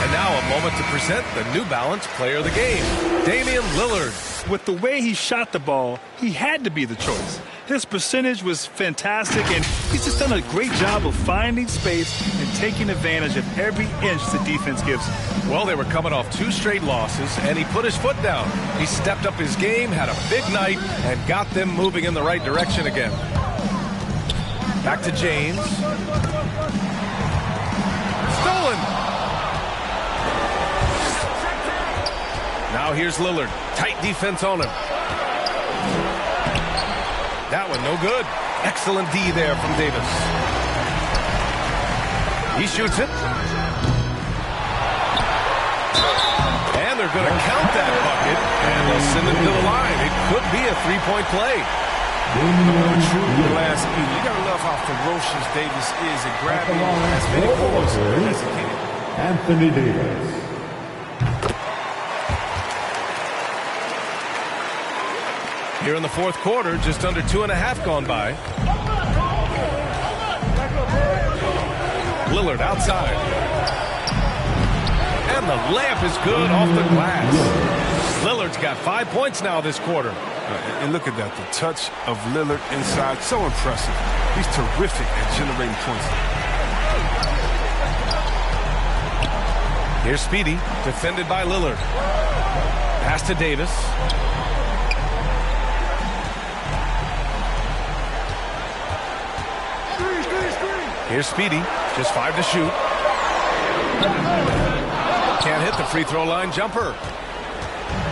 And now a moment to present the New Balance Player of the Game, Damian Lillard. With the way he shot the ball, he had to be the choice. His percentage was fantastic, and he's just done a great job of finding space and taking advantage of every inch the defense gives him. Well, they were coming off 2 straight losses, and he put his foot down. He stepped up his game, had a big night, and got them moving in the right direction again. Back to James. Stolen! Now here's Lillard. Tight defense on him. That one no good. Excellent D there from Davis. He shoots it. And they're going to count that bucket, and they'll send him to the line. It could be a 3-point play. A true glass eater. You got to love how ferocious Davis is at grabbing as many boards as he can. Anthony Davis. Here in the fourth quarter, just under 2.5 gone by. Lillard outside. And the layup is good off the glass. Lillard's got 5 points now this quarter. And look at that, the touch of Lillard inside, so impressive. He's terrific at generating points. Here's Speedy, defended by Lillard. Pass to Davis. Here's Speedy, just 5 to shoot. Can't hit the free throw line jumper.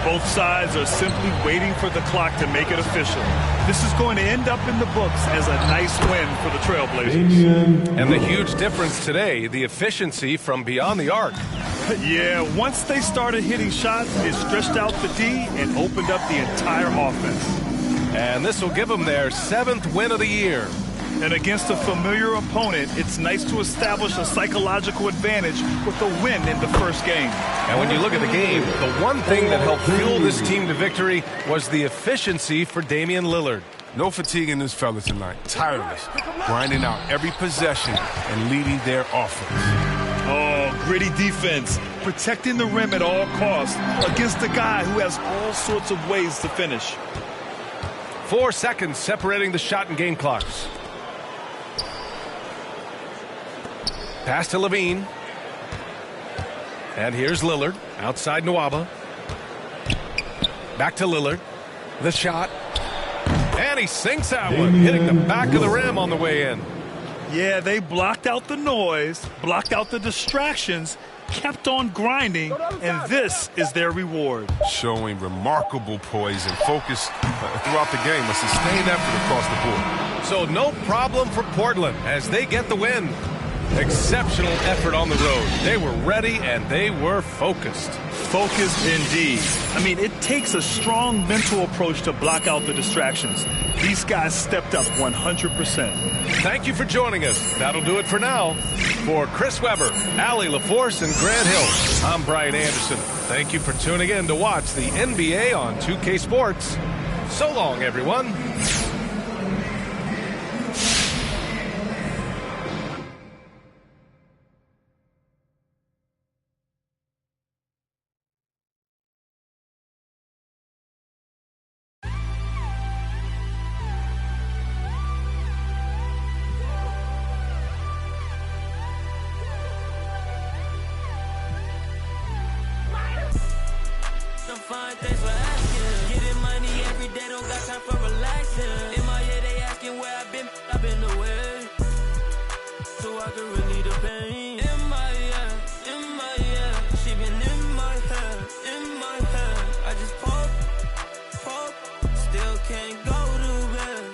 Both sides are simply waiting for the clock to make it official. This is going to end up in the books as a nice win for the Trailblazers. And the huge difference today, the efficiency from beyond the arc. Yeah, once they started hitting shots, it stretched out the D and opened up the entire offense. And this will give them their 7th win of the year. And against a familiar opponent, it's nice to establish a psychological advantage with a win in the first game. And when you look at the game, the one thing that helped fuel this team to victory was the efficiency for Damian Lillard. No fatigue in this fella tonight. Tireless, grinding out every possession and leading their offense. Oh, gritty defense, protecting the rim at all costs against a guy who has all sorts of ways to finish. 4 seconds separating the shot and game clocks. Pass to Levine. And here's Lillard. Outside Nwaba. Back to Lillard. The shot. And he sinks that one, hitting the back of the rim on the way in. Yeah, they blocked out the noise, blocked out the distractions, kept on grinding, and this is their reward. Showing remarkable poise and focus throughout the game. A sustained effort across the board. So no problem for Portland as they get the win. Exceptional effort on the road. They were ready and they were focused. Focused indeed. I mean, it takes a strong mental approach to block out the distractions. These guys stepped up 100%. Thank you for joining us. That'll do it for now. For Chris Webber, Allie LaForce, and Grant Hill, I'm Brian Anderson. Thank you for tuning in to watch the NBA on 2K Sports. So long, everyone. Thanks for asking. Getting money every day, don't got time for relaxing. In my head, they asking where I've been away. So I can relieve the pain. In my head, she been in my head. I just pop, still can't go to bed.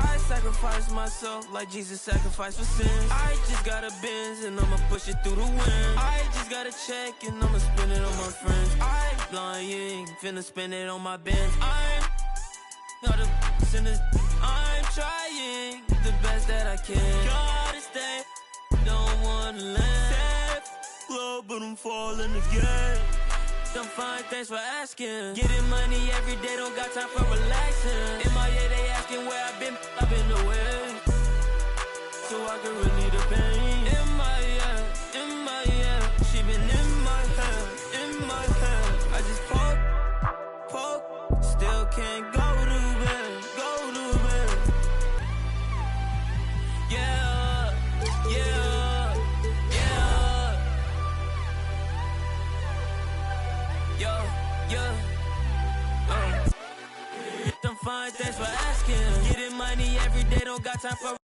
I sacrifice myself like Jesus sacrificed for sins. I just got a Benz and I'ma push it through the wind. I just got a check and I'ma spend it on my friends. I'm lying, finna spend it on my Benz. I'm not a sinner. I'm trying the best that I can. Gotta stay, don't wanna land. Safe, low, but I'm falling again. I'm fine, thanks for asking. Getting money every day, don't got time for relaxing. MIA, they asking where I've been the way. So I can relieve the pain. MIA, she been in my head. I just poke, still can't go to bed. Yeah. I'm fine, thanks for asking. Getting money every day, don't got time for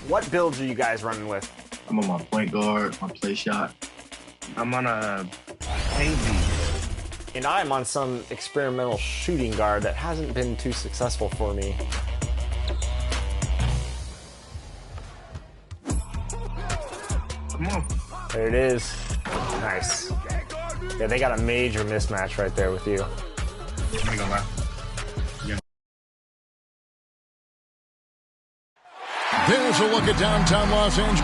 What builds are you guys running with? I'm on my point guard, my play shot. I'm on a AB. And I'm on some experimental shooting guard that hasn't been too successful for me. Come on. There it is. Nice. Yeah, they got a major mismatch right there with you. I'm gonna go left. There's a look at downtown Los Angeles.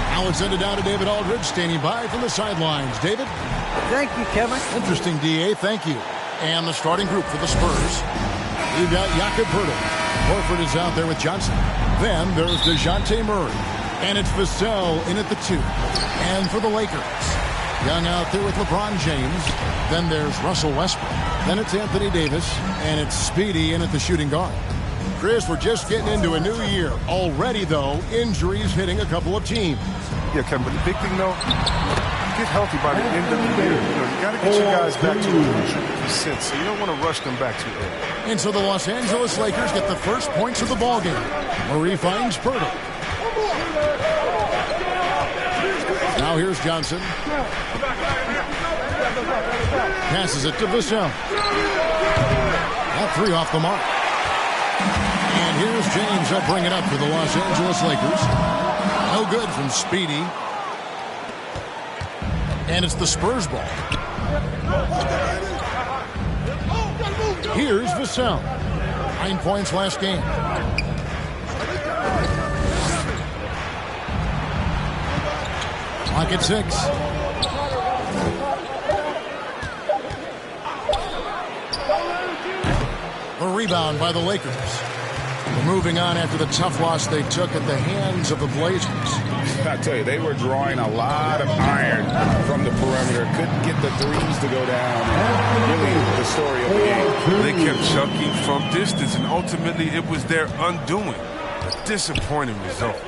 Now it's send it down to David Aldridge, standing by from the sidelines. David? Thank you, Kevin. Interesting, D.A. Thank you. And the starting group for the Spurs. We've got Jakob Poeltl. Horford is out there with Johnson. Then there's DeJounte Murray. And it's Vassell in at the 2. And for the Lakers, Young out there with LeBron James. Then there's Russell Westbrook. Then it's Anthony Davis. And it's Speedy in at the shooting guard. Chris, we're just getting into a new year. Already, though, injuries hitting a couple of teams. Yeah, Kevin, but the big thing, though, get healthy by the end of the year. You got to get your guys back to 100%, so you don't want to rush them back too early. And so the Los Angeles Lakers get the first points of the ballgame. Murray finds Poeltl. Now here's Johnson. Passes it to Vassell. That 3 off the mark. And here's James. They'll bring it up for the Los Angeles Lakers. No good from Speedy. And it's the Spurs ball. Here's Vassell. 9 points last game. Clock at 6. A rebound by the Lakers. We're moving on after the tough loss they took at the hands of the Blazers. I tell you, they were drawing a lot of iron from the perimeter. Couldn't get the threes to go down. Really the story of the game. They kept chucking from distance, and ultimately it was their undoing. A disappointing result.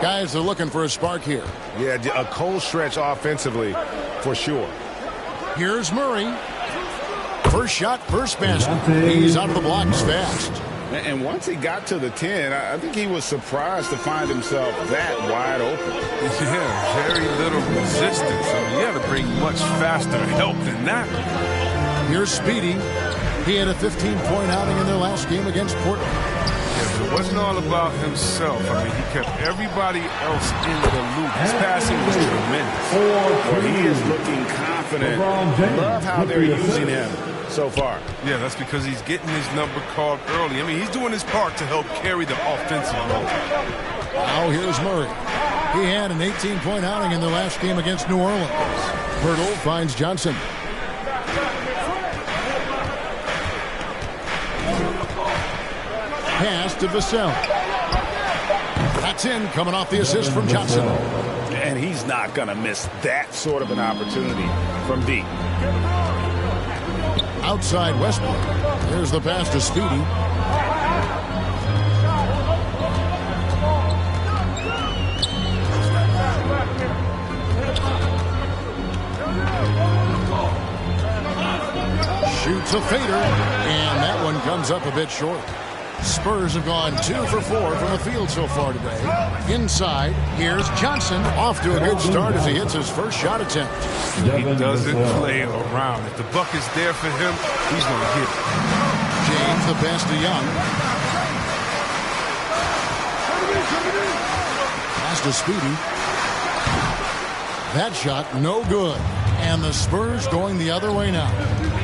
Guys are looking for a spark here. Yeah, a cold stretch offensively for sure. Here's Murray. First shot, first basket. He's out of the blocks fast. And once he got to the 10, I think he was surprised to find himself that wide open. Yeah, very little resistance. I mean, you had to bring much faster help than that. Here's Speedy. He had a 15-point outing in their last game against Portland. Yeah, but it wasn't all about himself. I mean, he kept everybody else in the loop. His passing was tremendous. Well, he is looking confident. Love how they're using him so far. Yeah, that's because he's getting his number called early. I mean, he's doing his part to help carry the offensive load. Now here's Murray. He had an 18-point outing in the last game against New Orleans. Poeltl finds Johnson. Pass to Vassell. That's in, coming off the assist from Johnson. And he's not going to miss that sort of an opportunity from deep. Outside Westbrook. There's the pass to Speedy. Shoots a fader, and that one comes up a bit short. Spurs have gone 2 for 4 from the field so far today. Inside, here's Johnson, off to a good start as he hits his first shot attempt. He doesn't play around. If the buck is there for him, he's going to hit it. James, the pass to Young. Pass to Speedy. That shot, no good. And the Spurs going the other way now.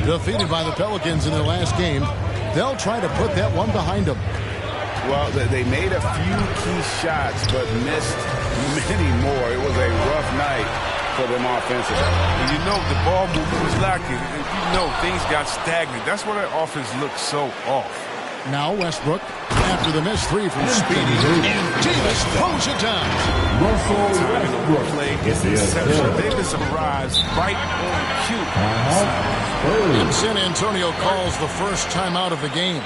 Defeated by the Pelicans in their last game. They'll try to put that one behind them. Well, they made a few key shots, but missed many more. It was a rough night for them offensively. And you know, the ball movement was lacking. And you know, things got stagnant. That's why their offense looked so off. Now Westbrook, after the missed 3 from Speedy, and Davis pulls it down. Russell play is exceptional. Davis arrives right on cue. And San Antonio calls the first timeout of the game.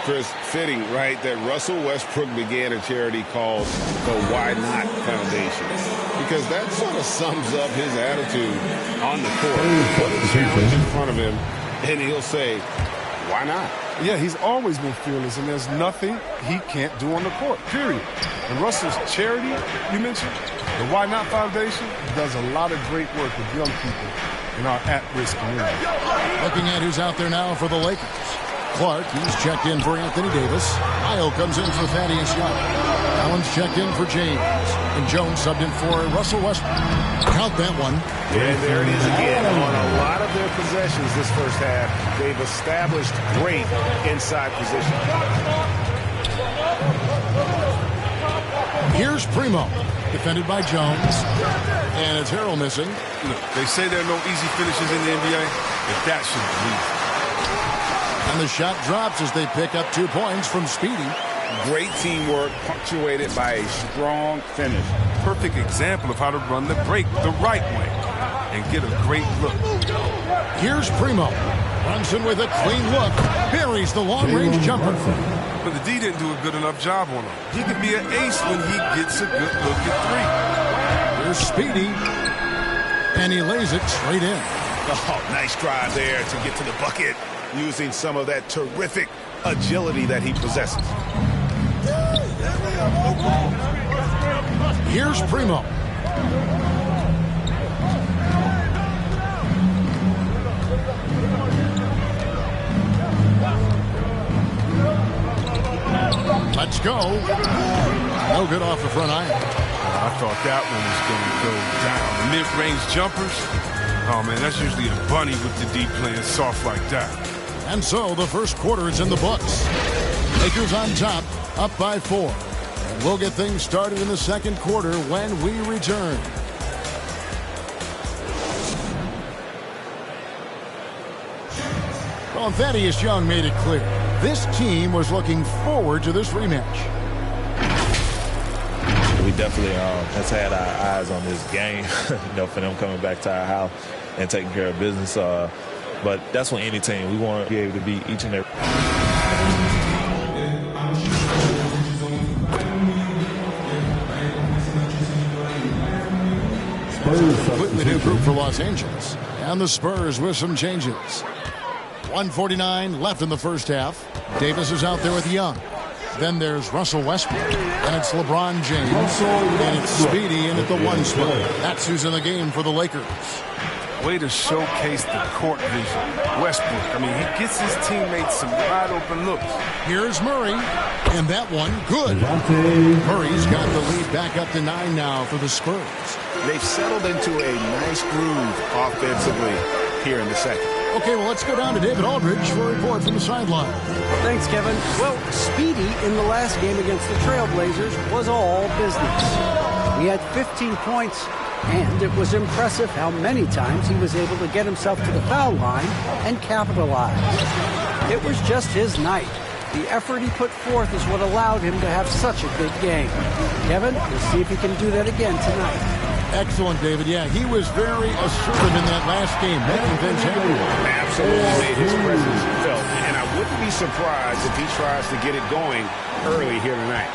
Chris, fitting, right, that Russell Westbrook began a charity called the Why Not Foundation. Because that sort of sums up his attitude on the court. Put a challenge in front of him, and he'll say, why not? Yeah, he's always been fearless, and there's nothing he can't do on the court, period. And Russell's charity, you mentioned, the Why Not Foundation, does a lot of great work with young people in our at-risk community. Looking at who's out there now for the Lakers. Clark, he's checked in for Anthony Davis. Ayo comes in for Thaddeus Young. Allen's checked in for James. And Jones subbed in for Russell Westbrook. Count that one. And there it is again. On a lot of their possessions this first half, they've established great inside position. Here's Primo, defended by Jones. And it's Harrell missing. Look, they say there are no easy finishes in the NBA, but that shouldn't be easy. And the shot drops as they pick up 2 points from Speedy. Great teamwork punctuated by a strong finish. Perfect example of how to run the break the right way and get a great look. Here's Primo. Brunson with a clean look. Buries the long-range jumper. But the D didn't do a good enough job on him. He could be an ace when he gets a good look at 3. Here's Speedy. And he lays it straight in. Oh, nice drive there to get to the bucket, using some of that terrific agility that he possesses. Here's Primo. Let's go. No good off the front iron. I thought that one was going to go down. Mid-range jumpers? Oh, man, that's usually a bunny with the D playing soft like that. And so the first quarter is in the books. Lakers on top, up by 4. And we'll get things started in the second quarter when we return. Well, Thaddeus Young made it clear. This team was looking forward to this rematch. We definitely has had our eyes on this game, for them coming back to our house and taking care of business. But that's when any team, we want to be able to beat each and every. Completely new group for Los Angeles. And the Spurs with some changes. 1:49 left in the first half. Davis is out there with Young. Then there's Russell Westbrook. And it's LeBron James. And it's Speedy in at the 1 spot. That's who's in the game for the Lakers. Way to showcase the court vision. Westbrook, I mean, he gets his teammates some wide open looks. Here's Murray. And that one, good. Murray's got the lead back up to 9 now for the Spurs. They've settled into a nice groove offensively here in the second. Okay, well, let's go down to David Aldridge for a report from the sideline. Thanks, Kevin. Well, Speedy in the last game against the Trailblazers was all business. He had 15 points, and it was impressive how many times he was able to get himself to the foul line and capitalize. It was just his night. The effort he put forth is what allowed him to have such a big game. Kevin, we'll see if he can do that again tonight. Excellent, David. Yeah, he was very assertive in that last game. Making things happen. Absolutely made his presence felt. And I wouldn't be surprised if he tries to get it going early here tonight.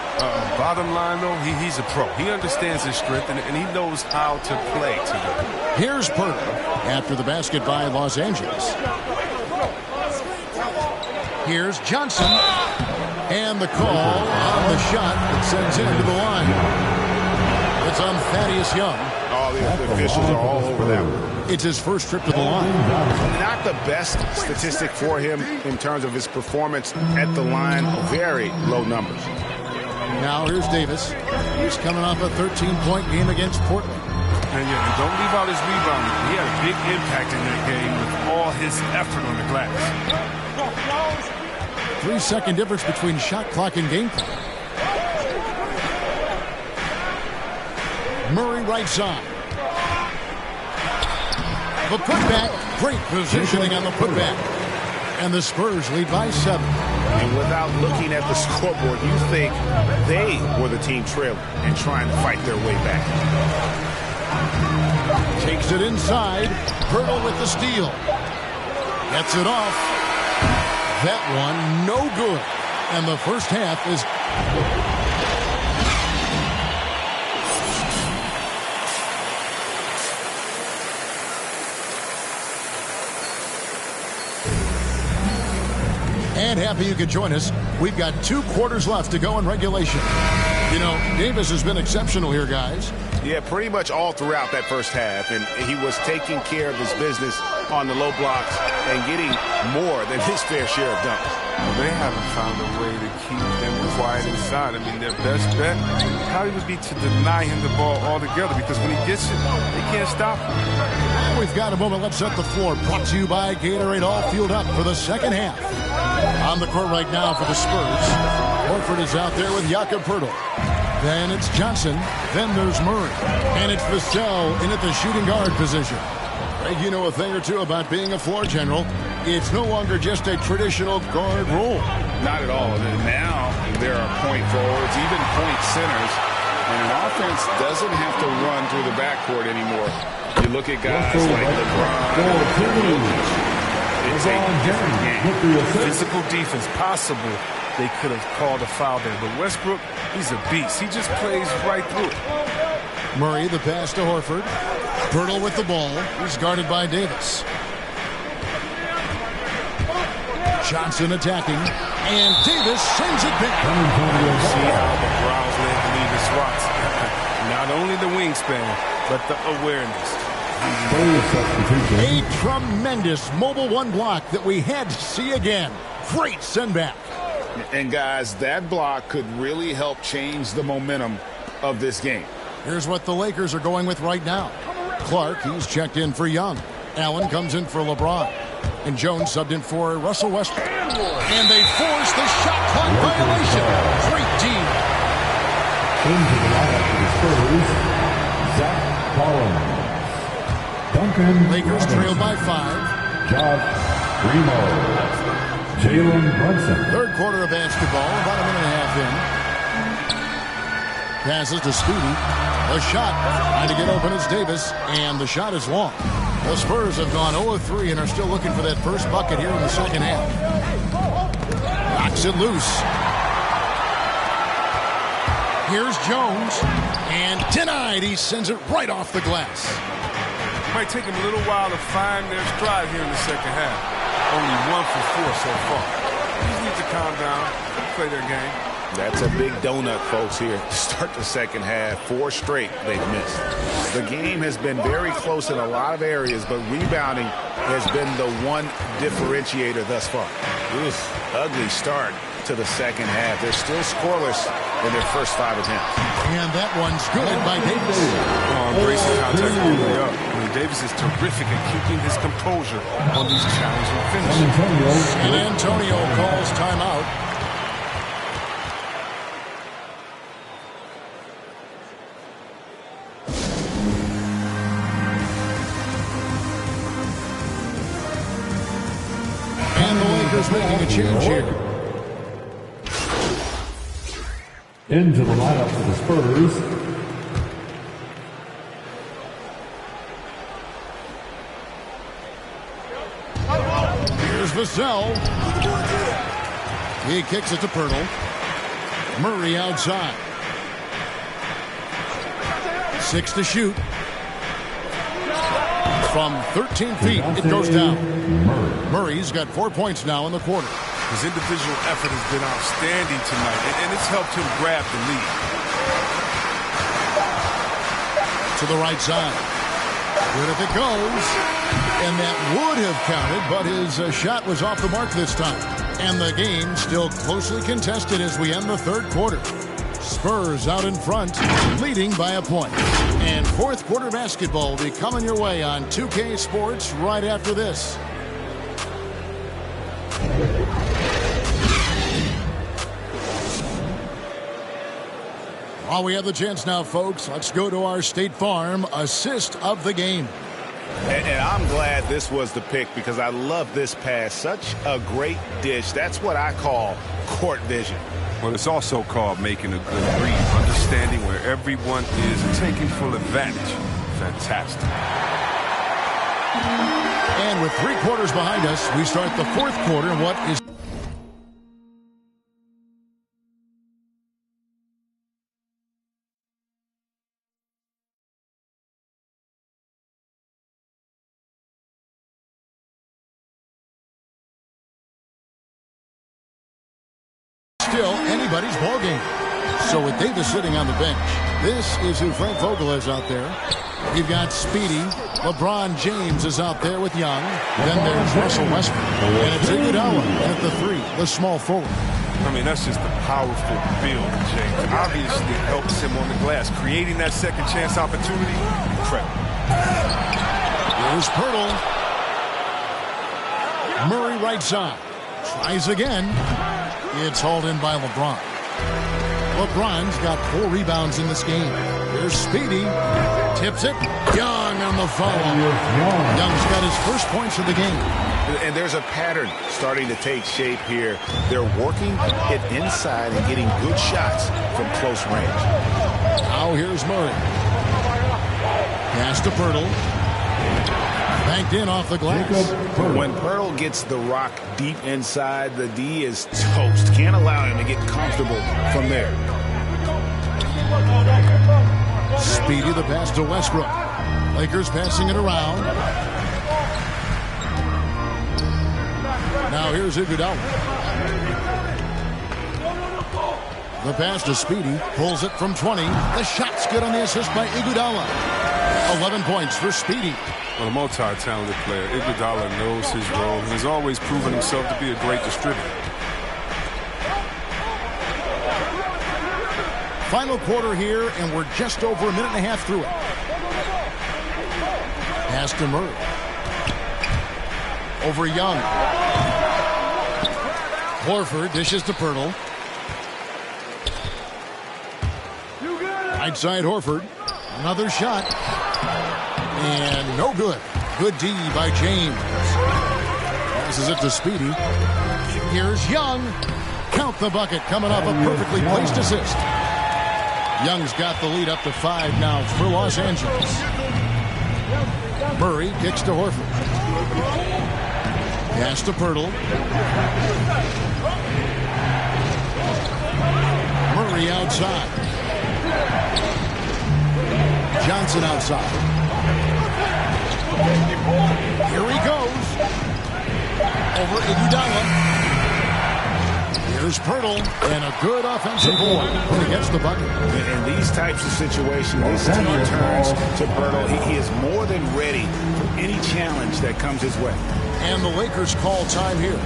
Bottom line, though, he's a pro. He understands his strength, and he knows how to play today. Here's Purtle after the basket by Los Angeles. Here's Johnson. And the call on the shot that sends him to the line. It's on Thaddeus Young. Oh, the officials are all over that one. It's his first trip to the line. Not the best statistic for him in terms of his performance at the line. Very low numbers. Now here's Davis. He's coming off a 13-point game against Portland. And don't leave out his rebounding. He had a big impact in that game with all his effort on the glass. 3-second difference between shot clock and game clock. Murray right side. The putback. Great positioning on the putback. And the Spurs lead by 7. And without looking at the scoreboard, you think they were the team trailing and trying to fight their way back. Takes it inside. Hurdle with the steal. Gets it off. That one no good. And the first half is... And happy you could join us. We've got 2 quarters left to go in regulation. You know, Davis has been exceptional here, guys. Yeah, pretty much all throughout that first half. And he was taking care of his business on the low blocks and getting more than his fair share of dunks. Well, they haven't found a way to keep them quiet inside. I mean, their best bet probably would be to deny him the ball altogether, because when he gets it, they can't stop him. We've got a moment. Let's set the floor. Brought to you by Gatorade. All fueled up for the second half. On the court right now for the Spurs. Horford is out there with Jakob Poeltl. Then it's Johnson. Then there's Murray. And it's Vassell in at the shooting guard position. Greg, you know a thing or two about being a floor general. It's no longer just a traditional guard role. Not at all. Now there are point forwards, even point centers. And an offense doesn't have to run through the backcourt anymore. You look at guys like LeBron. It's a different game. Physical defense possible. They could have called a foul there. But Westbrook, he's a beast. He just plays right through it. Murray, the pass to Horford. Poeltl with the ball. He's guarded by Davis. Johnson attacking. And Davis sends it back. See how the Browns led the lead in swats. Not only the wingspan, but the awareness. A tremendous mobile 1 block that we had to see again. Great send back. And guys, that block could really help change the momentum of this game. Here's what the Lakers are going with right now. Clark, he's checked in for Young. Allen comes in for LeBron. And Jones subbed in for Russell Westbrook. And they force the shot clock violation. Great team. Into the lineup for the Spurs, Zach Collins. Duncan Lakers Robinson. trail by 5. Josh Primo. Jalen Brunson. Third quarter of basketball, about a minute and a half in. Passes to Speedy. A shot. Trying to get open is Davis. And the shot is long. The Spurs have gone 0-3 and are still looking for that first bucket here in the second half. Knocks it loose. Here's Jones. And denied. He sends it right off the glass. It might take them a little while to find their stride here in the second half. Only 1 for 4 so far. These need to calm down, play their game. That's a big donut, folks, here to start the second half. 4 straight they've missed. The game has been very close in a lot of areas, but rebounding has been the one differentiator thus far. Ugly start to the second half. They're still scoreless in their first 5 attempts. And that one's good by Davis. Embracing contact all the way up. Davis is terrific at keeping his composure on these challenging finishes. San Antonio calls timeout. And the Lakers making a change here. Into the lineup for the Spurs, Vassell. He kicks it to Poeltl. Murray outside. 6 to shoot. From 13 feet, it goes down. Murray's got 4 points now in the quarter. His individual effort has been outstanding tonight, and it's helped him grab the lead. To the right side. Good if it goes. And that would have counted, but his shot was off the mark this time. And the game still closely contested as we end the third quarter. Spurs out in front, leading by a point. And fourth quarter basketball will be coming your way on 2K Sports right after this. While we have the chance now, folks, let's go to our State Farm assist of the game. And I'm glad this was the pick because I love this pass. Such a great dish. That's what I call court vision. Well, it's also called making a good read, understanding where everyone is and taking full advantage. Fantastic. And with 3 quarters behind us, we start the fourth quarter. What is still anybody's ballgame. So with Davis sitting on the bench, this is who Frank Vogel is out there. You've got Speedy. LeBron James is out there with Young. Then there's Russell Westbrook. And it's Iguodala at the 3, the small forward. I mean, that's just a powerful build, James. Obviously helps him on the glass. Creating that second chance opportunity, incredible. Here's Pirtle. Murray right side. Tries again. It's hauled in by LeBron. LeBron's got 4 rebounds in this game. Here's Speedy. Tips it. Young on the follow. Young's got his first points of the game. And there's a pattern starting to take shape here. They're working it inside and getting good shots from close range. Now here's Murray. Pass to Pirtle. Banked in off the glass. When Pirtle gets the rock deep inside, the D is toast. Can't allow him to get comfortable from there. Speedy the pass to Westbrook. Lakers passing it around. Now here's Iguodala. The pass to Speedy. Pulls it from 20. The shot's good on the assist by Iguodala. 11 points for Speedy. Well, a multi-talented player, Iguodala knows his role and has always proven himself to be a great distributor. Final quarter here, and we're just over a minute and a half through it. Pass to Murray. Over Young. Horford dishes to Pirtle. Right side Horford. Another shot. And no good. Good D by James. Passes it to Speedy. Here's Young. Count the bucket. Coming off a perfectly placed assist. Young's got the lead up to 5 now for Los Angeles. Murray kicks to Horford. Pass to Pirtle. Murray outside. Johnson outside. Here he goes. Over Iguodala. Here's Pirtle, and a good offensive board when he gets the bucket. In these types of situations, this team turns to Pirtle. He is more than ready for any challenge that comes his way. And the Lakers call time here.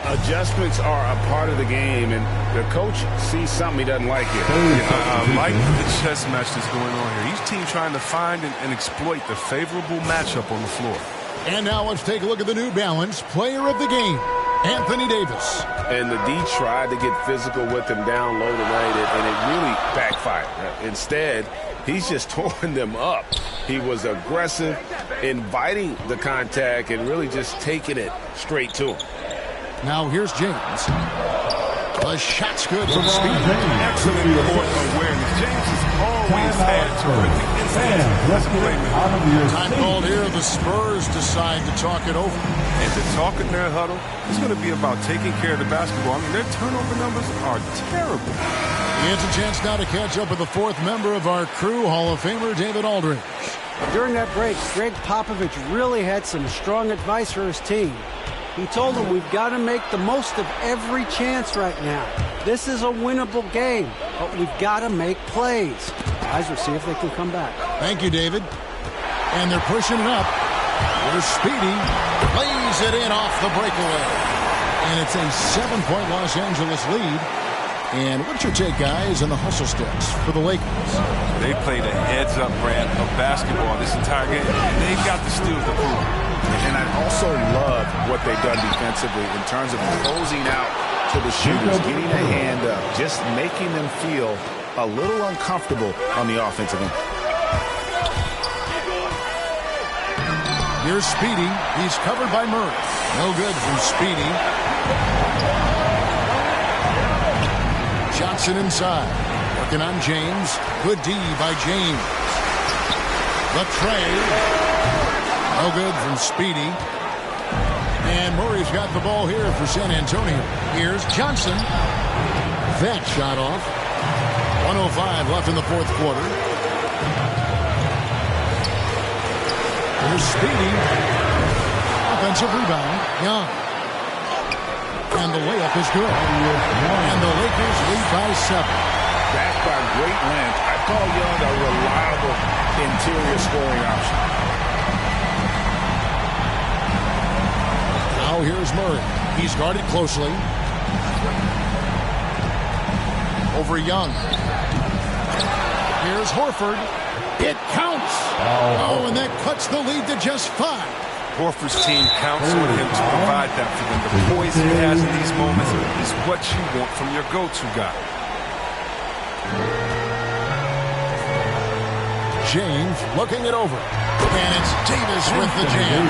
Adjustments are a part of the game, and the coach sees something he doesn't like here. I like the chess match that's going on here. Each team trying to find and exploit the favorable matchup on the floor. And now let's take a look at the New Balance player of the game, Anthony Davis. And the D tried to get physical with him down low tonight, and it really backfired. Instead, he's just torn them up. He was aggressive, inviting the contact, and really just taking it straight to him. Now here's James. The shot's good from Speed. Excellent court awareness. James has always had terrific instincts as a playmaker. Time called here. The Spurs decide to talk it over. And to talk in their huddle, it's going to be about taking care of the basketball. I mean, their turnover numbers are terrible. It's a chance now to catch up with the 4th member of our crew, Hall of Famer David Aldridge. During that break, Greg Popovich really had some strong advice for his team. He told them we've got to make the most of every chance right now. This is a winnable game, but we've got to make plays. Guys, we'll see if they can come back. Thank you, David. And they're pushing it up. There's Speedy. Lays it in off the breakaway. And it's a 7-point Los Angeles lead. And what's your take, guys, on the hustle steps for the Lakers? They played a heads-up brand of basketball this entire game. They've got the steals to prove. And I also love what they've done defensively in terms of closing out to the shooters, getting a hand up, just making them feel a little uncomfortable on the offensive end. Here's Speedy. He's covered by Murray. No good from Speedy. Johnson inside. Working on James. Good D by James. The tray. No good from Speedy. And Murray's got the ball here for San Antonio. Here's Johnson. That shot off. 1:05 left in the 4th quarter. Here's Speedy. Offensive rebound. Young. And the layup is good. And the Lakers lead by 7. Backed by great length, I call Young a reliable interior scoring option. Now here's Murray. He's guarded closely. Over Young. Here's Horford. It counts. Oh, and that cuts the lead to just 5. Horford's team counts on him to provide that for them. The poise he has in these moments is what you want from your go-to guy. James looking it over. And it's Davis with the jam.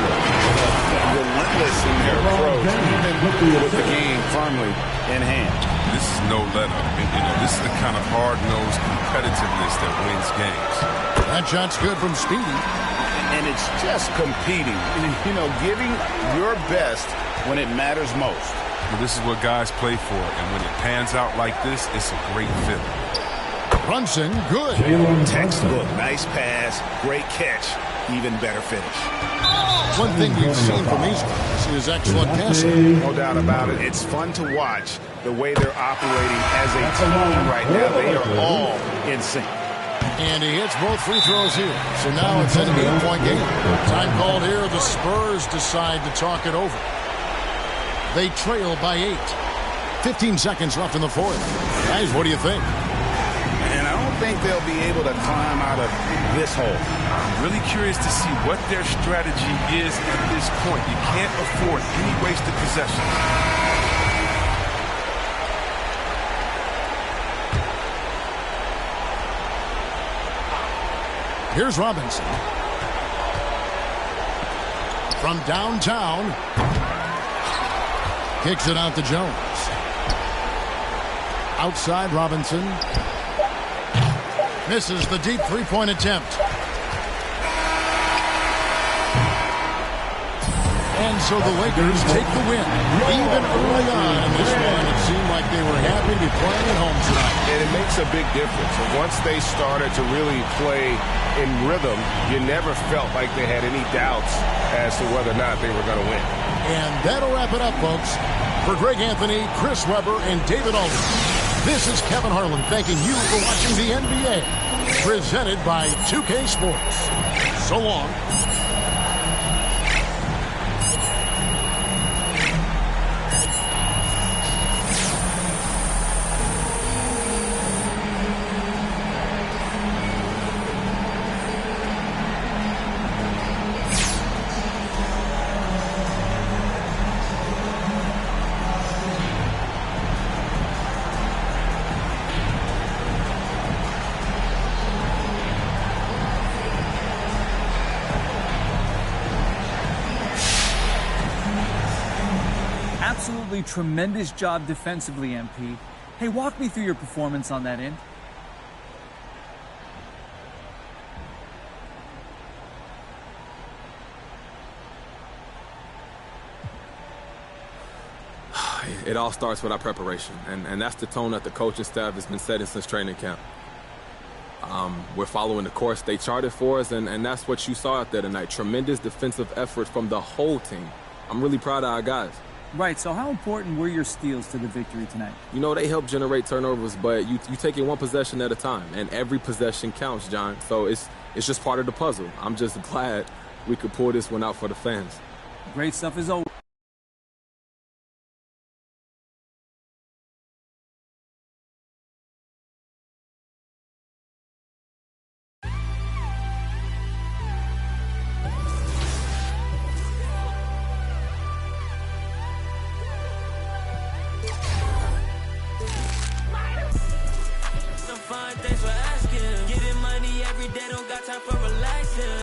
Relentless in their approach, even with the game firmly in hand. This is no let-up. This is the kind of hard-nosed competitiveness that wins games. That shot's good from Speedy. And it's just competing, giving your best when it matters most. Well, this is what guys play for, and when it pans out like this, it's a great feeling. Brunson, good. Textbook, nice pass, great catch, even better finish. One thing we've seen from these guys is excellent passing. No doubt about it. It's fun to watch the way they're operating as a team right now. They are all in sync. And he hits both free throws here. So now it's an 8-point game. Time called here. The Spurs decide to talk it over. They trail by 8. 15 seconds left in the fourth. Guys, what do you think? And I don't think they'll be able to climb out of this hole. I'm really curious to see what their strategy is at this point. You can't afford any wasted possession. Here's Robinson. From downtown. Kicks it out to Jones. Outside Robinson. Misses the deep three-point attempt. And so the Lakers take the win. Even early on in this one, it seemed like they were happy to be playing at home tonight. And it makes a big difference. And once they started to really play in rhythm, you never felt like they had any doubts as to whether or not they were going to win. And that'll wrap it up, folks. For Greg Anthony, Chris Webber, and David Aldridge, this is Kevin Harlan thanking you for watching the NBA, presented by 2K Sports. So long. Absolutely tremendous job defensively, MP. Hey, walk me through your performance on that end. It all starts with our preparation, and that's the tone that the coaching staff has been setting since training camp. We're following the course they charted for us, and that's what you saw out there tonight. Tremendous defensive effort from the whole team. I'm really proud of our guys. Right, so how important were your steals to the victory tonight? You know, they help generate turnovers, but you take it one possession at a time, and every possession counts, John. So it's just part of the puzzle. I'm just glad we could pull this one out for the fans. Great stuff as always. Thanks for asking. Getting money every day, don't got time for relaxing.